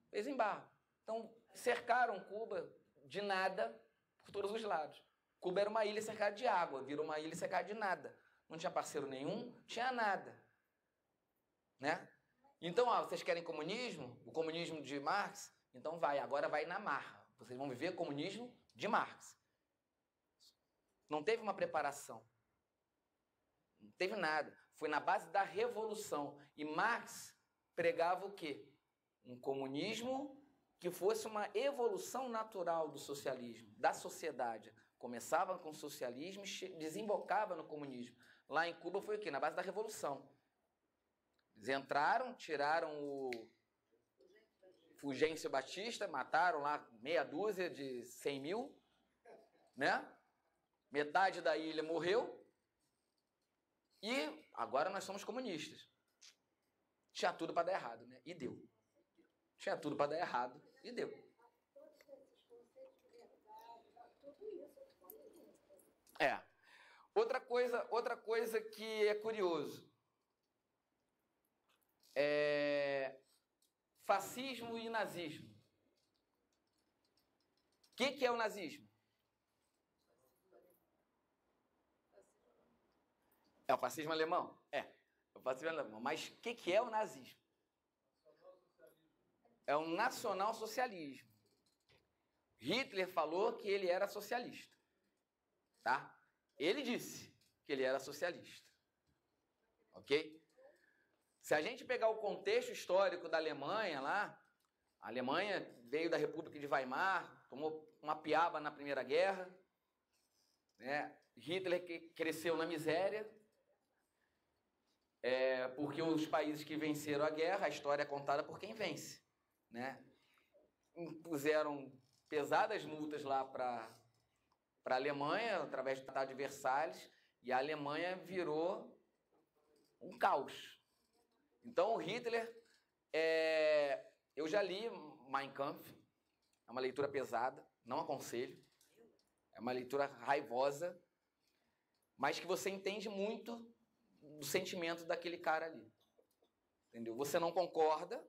Fez embargo. Então, cercaram Cuba de nada por todos os lados. Cuba era uma ilha cercada de água, virou uma ilha cercada de nada. Não tinha parceiro nenhum, tinha nada. Né? Então, vocês querem comunismo? O comunismo de Marx? Então agora vai na marra. Vocês vão viver comunismo de Marx. Não teve uma preparação. Não teve nada. Foi na base da revolução. E Marx pregava o quê? Um comunismo que fosse uma evolução natural do socialismo, da sociedade. Começava com o socialismo e desembocava no comunismo. Lá em Cuba foi o quê? Na base da revolução. Eles entraram, tiraram o Fulgêncio Batista, mataram lá meia dúzia de 100 mil, né? Metade da ilha morreu e agora nós somos comunistas. Tinha tudo para dar errado, né? E deu. Tinha tudo para dar errado e deu. É. Outra coisa que é curioso. Fascismo e nazismo. O que é o nazismo? É o fascismo alemão? É o fascismo alemão. Mas o que é o nazismo? É um nacional-socialismo. Hitler falou que ele era socialista. Tá? Ele disse que ele era socialista. Ok? Se a gente pegar o contexto histórico da Alemanha lá, a Alemanha veio da República de Weimar, tomou uma piaba na Primeira Guerra, né? Hitler cresceu na miséria, porque os países que venceram a guerra, a história é contada por quem vence, né? Impuseram pesadas multas lá para a Alemanha, através do Tratado de Versalhes, e a Alemanha virou um caos. Então, o Hitler, eu já li Mein Kampf, é uma leitura pesada, não aconselho, é uma leitura raivosa, mas que você entende muito do sentimento daquele cara ali. Entendeu? Você não concorda,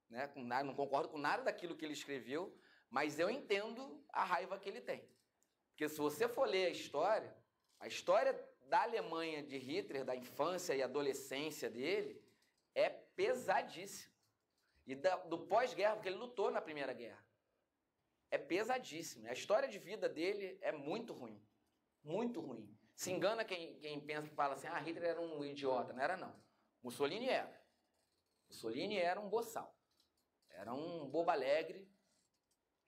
né, não concordo com nada daquilo que ele escreveu, mas eu entendo a raiva que ele tem. Porque se você for ler a história da Alemanha de Hitler, da infância e adolescência dele, é pesadíssimo. E do pós-guerra, porque ele lutou na Primeira Guerra. É pesadíssimo. A história de vida dele é muito ruim. Muito ruim. Se engana quem pensa que fala assim, Hitler era um idiota. Não era, não. Mussolini era. Mussolini era um boçal. Era um bobo alegre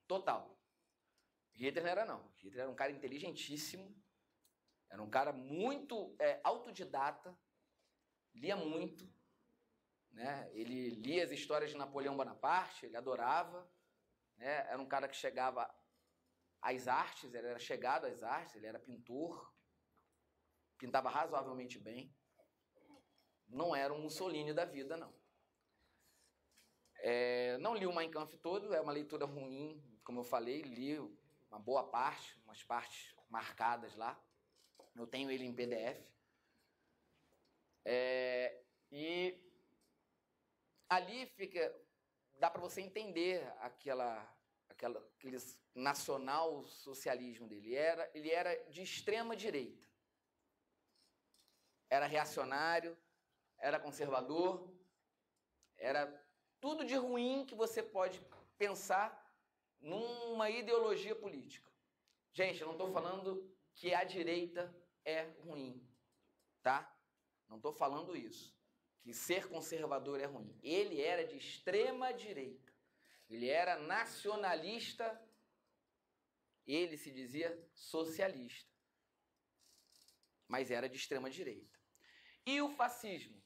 total. Hitler não era, não. Hitler era um cara inteligentíssimo. Era um cara muito autodidata. Lia muito. Né? Ele lia as histórias de Napoleão Bonaparte, ele adorava, né? Era um cara que chegava às artes, ele era chegado às artes, ele era pintor, pintava razoavelmente bem, não era um Mussolini da vida, não. Não li o Mein Kampf todo, é uma leitura ruim, como eu falei, li uma boa parte, umas partes marcadas lá, eu tenho ele em PDF, e ali dá para você entender aquele nacional-socialismo dele. Ele era de extrema direita. Era reacionário, era conservador, era tudo de ruim que você pode pensar numa ideologia política. Gente, eu não estou falando que a direita é ruim, tá? Não estou falando isso. Que ser conservador é ruim. Ele era de extrema direita. Ele era nacionalista. Ele se dizia socialista. Mas era de extrema direita. E o fascismo?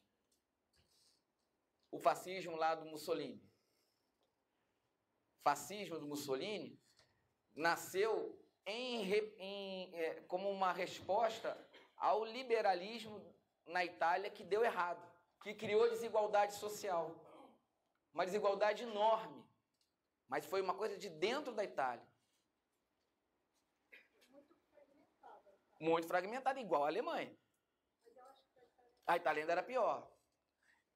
O fascismo lá do Mussolini. O fascismo do Mussolini nasceu como uma resposta ao liberalismo na Itália que deu errado. Que criou desigualdade social. Uma desigualdade enorme. Mas foi uma coisa de dentro da Itália. Muito fragmentada. Muito fragmentada, igual a Alemanha. Mas eu acho que a Itália ainda era pior.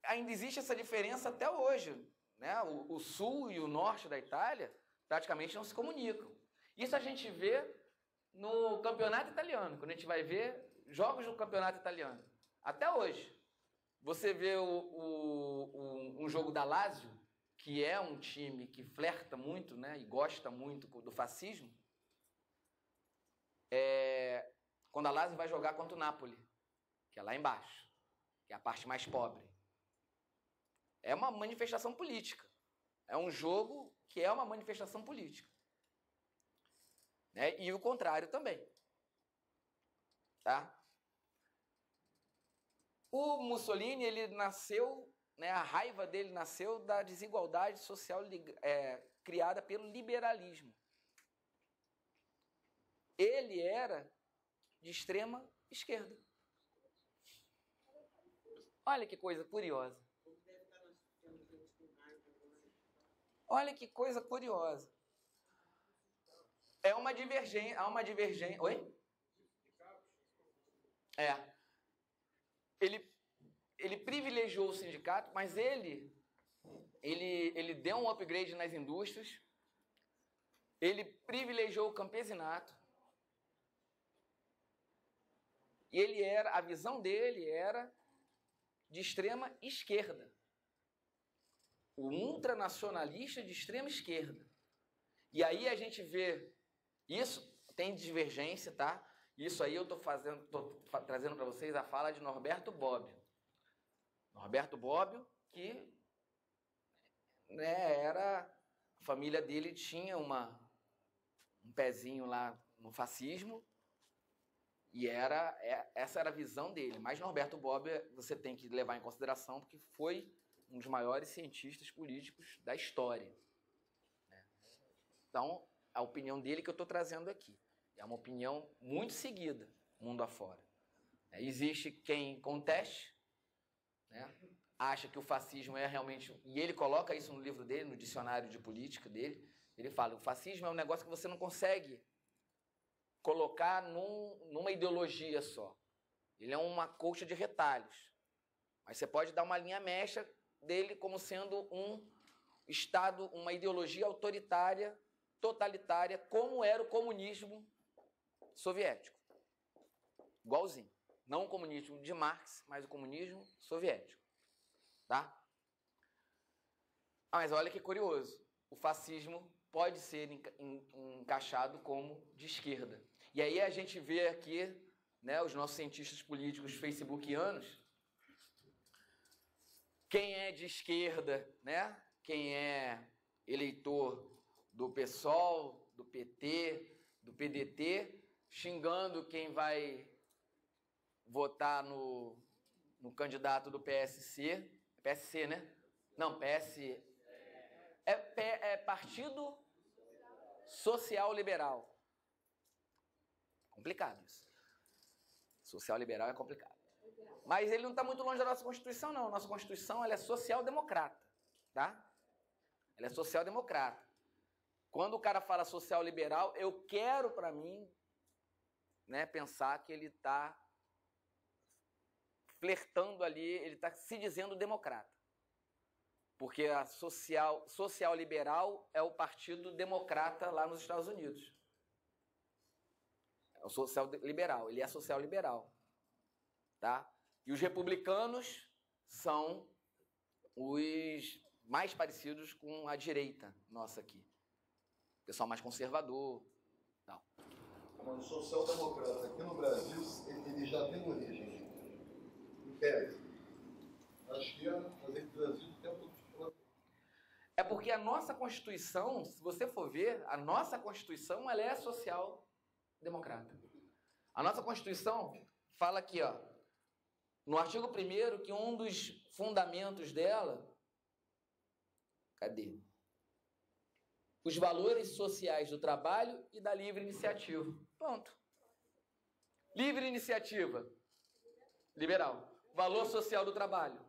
Ainda existe essa diferença até hoje. Né? O sul e o norte da Itália praticamente não se comunicam. Isso a gente vê no campeonato italiano. Quando a gente vai ver jogos do campeonato italiano. Até hoje. Você vê um jogo da Lazio, que é um time que flerta muito, né, e gosta muito do fascismo, quando a Lazio vai jogar contra o Napoli, que é lá embaixo, que é a parte mais pobre. É uma manifestação política. É um jogo que é uma manifestação política. Né? E o contrário também. Tá? O Mussolini, ele nasceu, né, a raiva dele nasceu da desigualdade social criada pelo liberalismo. ele era de extrema esquerda. Olha que coisa curiosa. Olha que coisa curiosa. É uma divergência. Há uma divergência. Oi? É. Ele privilegiou o sindicato, mas ele deu um upgrade nas indústrias. Ele privilegiou o campesinato. E a visão dele era de extrema esquerda. O ultranacionalista de extrema esquerda. E aí a gente vê, isso tem divergência, tá? Isso aí eu tô trazendo para vocês a fala de Norberto Bobbio. Norberto Bobbio, que a família dele tinha um pezinho lá no fascismo, e essa era a visão dele. Mas Norberto Bobbio você tem que levar em consideração, porque foi um dos maiores cientistas políticos da história. Então, a opinião dele que eu estou trazendo aqui é uma opinião muito seguida, mundo afora. Existe quem conteste, acha que o fascismo é realmente... E ele coloca isso no livro dele, no dicionário de política dele. Ele fala, o fascismo é um negócio que você não consegue colocar numa ideologia só. Ele é uma colcha de retalhos. Mas você pode dar uma linha mecha dele como sendo um Estado, uma ideologia autoritária, totalitária, como era o comunismo soviético. Igualzinho. Não o comunismo de Marx, mas o comunismo soviético. Tá? Mas olha que curioso. O fascismo pode ser encaixado como de esquerda. E aí a gente vê aqui, os nossos cientistas políticos facebookianos, quem é de esquerda, quem é eleitor do PSOL, do PT, do PDT, xingando quem vai votar no candidato do PSC. PSC, né? Não, PS... É Partido Social Liberal. Complicado isso. Social liberal é complicado. Mas ele não está muito longe da nossa Constituição, não. Nossa Constituição ela é social-democrata. Tá? Ela é social-democrata. Quando o cara fala social-liberal, eu quero, para mim, pensar que ele está flertando ali, ele está se dizendo democrata. Porque a social-liberal é o Partido Democrata lá nos Estados Unidos. É o social-liberal, ele é social-liberal. Tá? E os republicanos são os mais parecidos com a direita nossa aqui. O pessoal mais conservador. Tal. Mas o social-democrata aqui no Brasil, ele já tem origem império. A esquerda, mas aqui no Brasil o tempo todo. É porque a nossa Constituição, se você for ver, a nossa Constituição ela é social-democrata. A nossa Constituição fala aqui, no artigo 1º, que um dos fundamentos dela... Cadê? Os valores sociais do trabalho e da livre iniciativa. Pronto. Livre iniciativa. Liberal. Valor social do trabalho.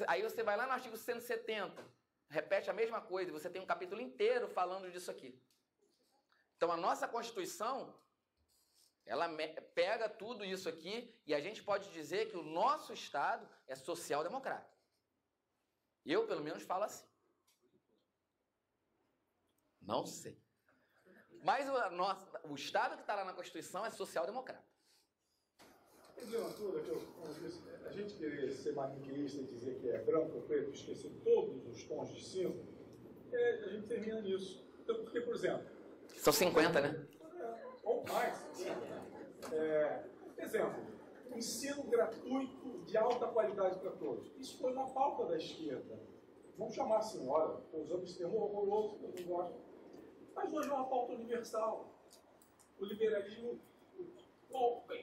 Aí você vai lá no artigo 170, repete a mesma coisa, e você tem um capítulo inteiro falando disso aqui. Então, a nossa Constituição, ela pega tudo isso aqui e a gente pode dizer que o nosso Estado é social-democrata. Eu, pelo menos, falo assim. Não sei. Mas o Estado que está lá na Constituição é social-democrata. O problema todo é que, como eu disse, a gente querer ser maniqueísta e dizer que é branco ou preto, esquecer todos os tons de cinza, a gente termina nisso. Então, porque, por exemplo... São 50, né? Ou mais. Exemplo, ensino gratuito de alta qualidade para todos. Isso foi uma pauta da esquerda. Vamos chamar assim, olha, estou usando esse termo horroroso, eu não gosto. Mas hoje é uma pauta universal. O liberalismo...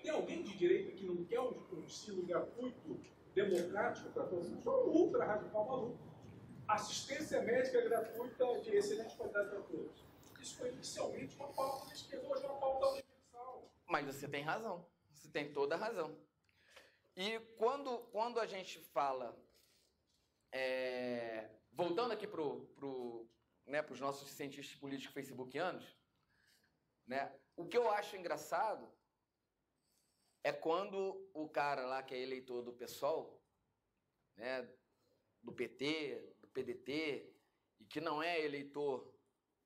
Tem alguém de direita que não quer um ensino gratuito, democrático para todos? Só um ultra radical maluco. Assistência médica gratuita de excelente qualidade para todos. isso foi inicialmente uma pauta da esquerda, hoje é uma pauta universal. Mas você tem razão. Você tem toda a razão. E quando a gente fala... voltando aqui para os nossos cientistas políticos facebookianos, né, o que eu acho engraçado é quando o cara lá que é eleitor do PSOL, né, do PT, do PDT, e que não é eleitor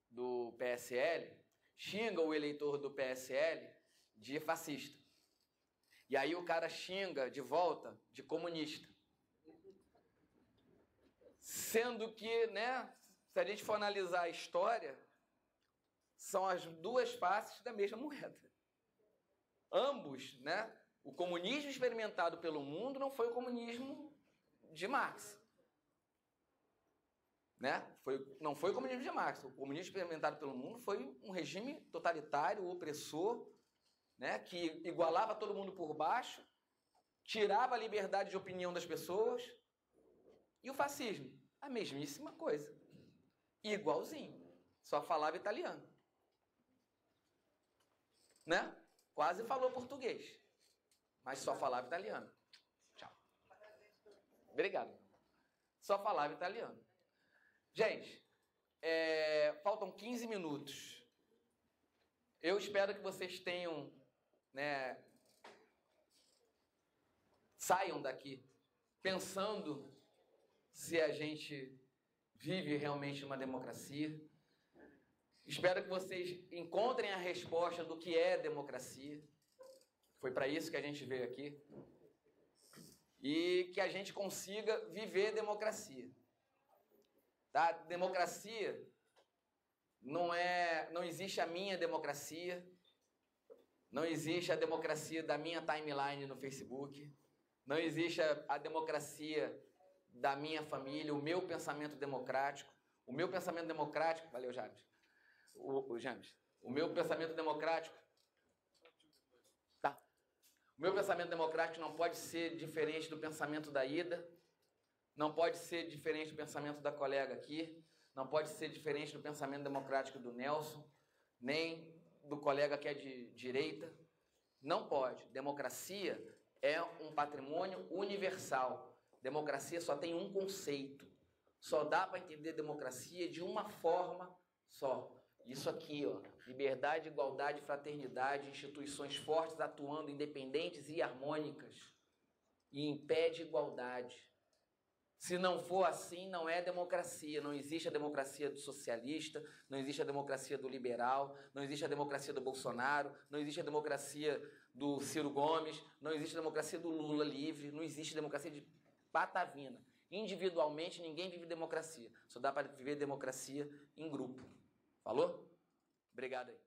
do PSL, xinga o eleitor do PSL de fascista. E aí o cara xinga de volta de comunista. Sendo que, né, se a gente for analisar a história, são as duas faces da mesma moeda. Ambos, né, o comunismo experimentado pelo mundo não foi o comunismo de Marx. Né? Não foi o comunismo de Marx. O comunismo experimentado pelo mundo foi um regime totalitário, opressor, né, que igualava todo mundo por baixo, tirava a liberdade de opinião das pessoas. E o fascismo? A mesmíssima coisa. Igualzinho. Só falava italiano. Né? Quase falou português. Mas só falava italiano. Tchau. Obrigado. Só falava italiano. Gente, faltam 15 minutos. Eu espero que vocês tenham, né, saiam daqui pensando se a gente vive realmente uma democracia. Espero que vocês encontrem a resposta do que é democracia. Foi para isso que a gente veio aqui. E que a gente consiga viver democracia. Tá? Democracia não existe a minha democracia, não existe a democracia da minha timeline no Facebook, não existe a democracia da minha família, o meu pensamento democrático. O meu pensamento democrático... Valeu, James. James. O meu pensamento democrático... Tá. O meu pensamento democrático não pode ser diferente do pensamento da Ida, não pode ser diferente do pensamento da colega aqui, não pode ser diferente do pensamento democrático do Nelson, nem do colega que é de direita. Não pode. Democracia é um patrimônio universal. Democracia só tem um conceito. Só dá para entender democracia de uma forma só. Isso aqui, ó, liberdade, igualdade, fraternidade, instituições fortes atuando independentes e harmônicas e em pé de igualdade. Se não for assim, não é democracia. Não existe a democracia do socialista, não existe a democracia do liberal, não existe a democracia do Bolsonaro, não existe a democracia do Ciro Gomes, não existe a democracia do Lula livre, não existe a democracia de patavina. Individualmente, ninguém vive democracia. Só dá para viver democracia em grupo. Falou? Obrigado aí.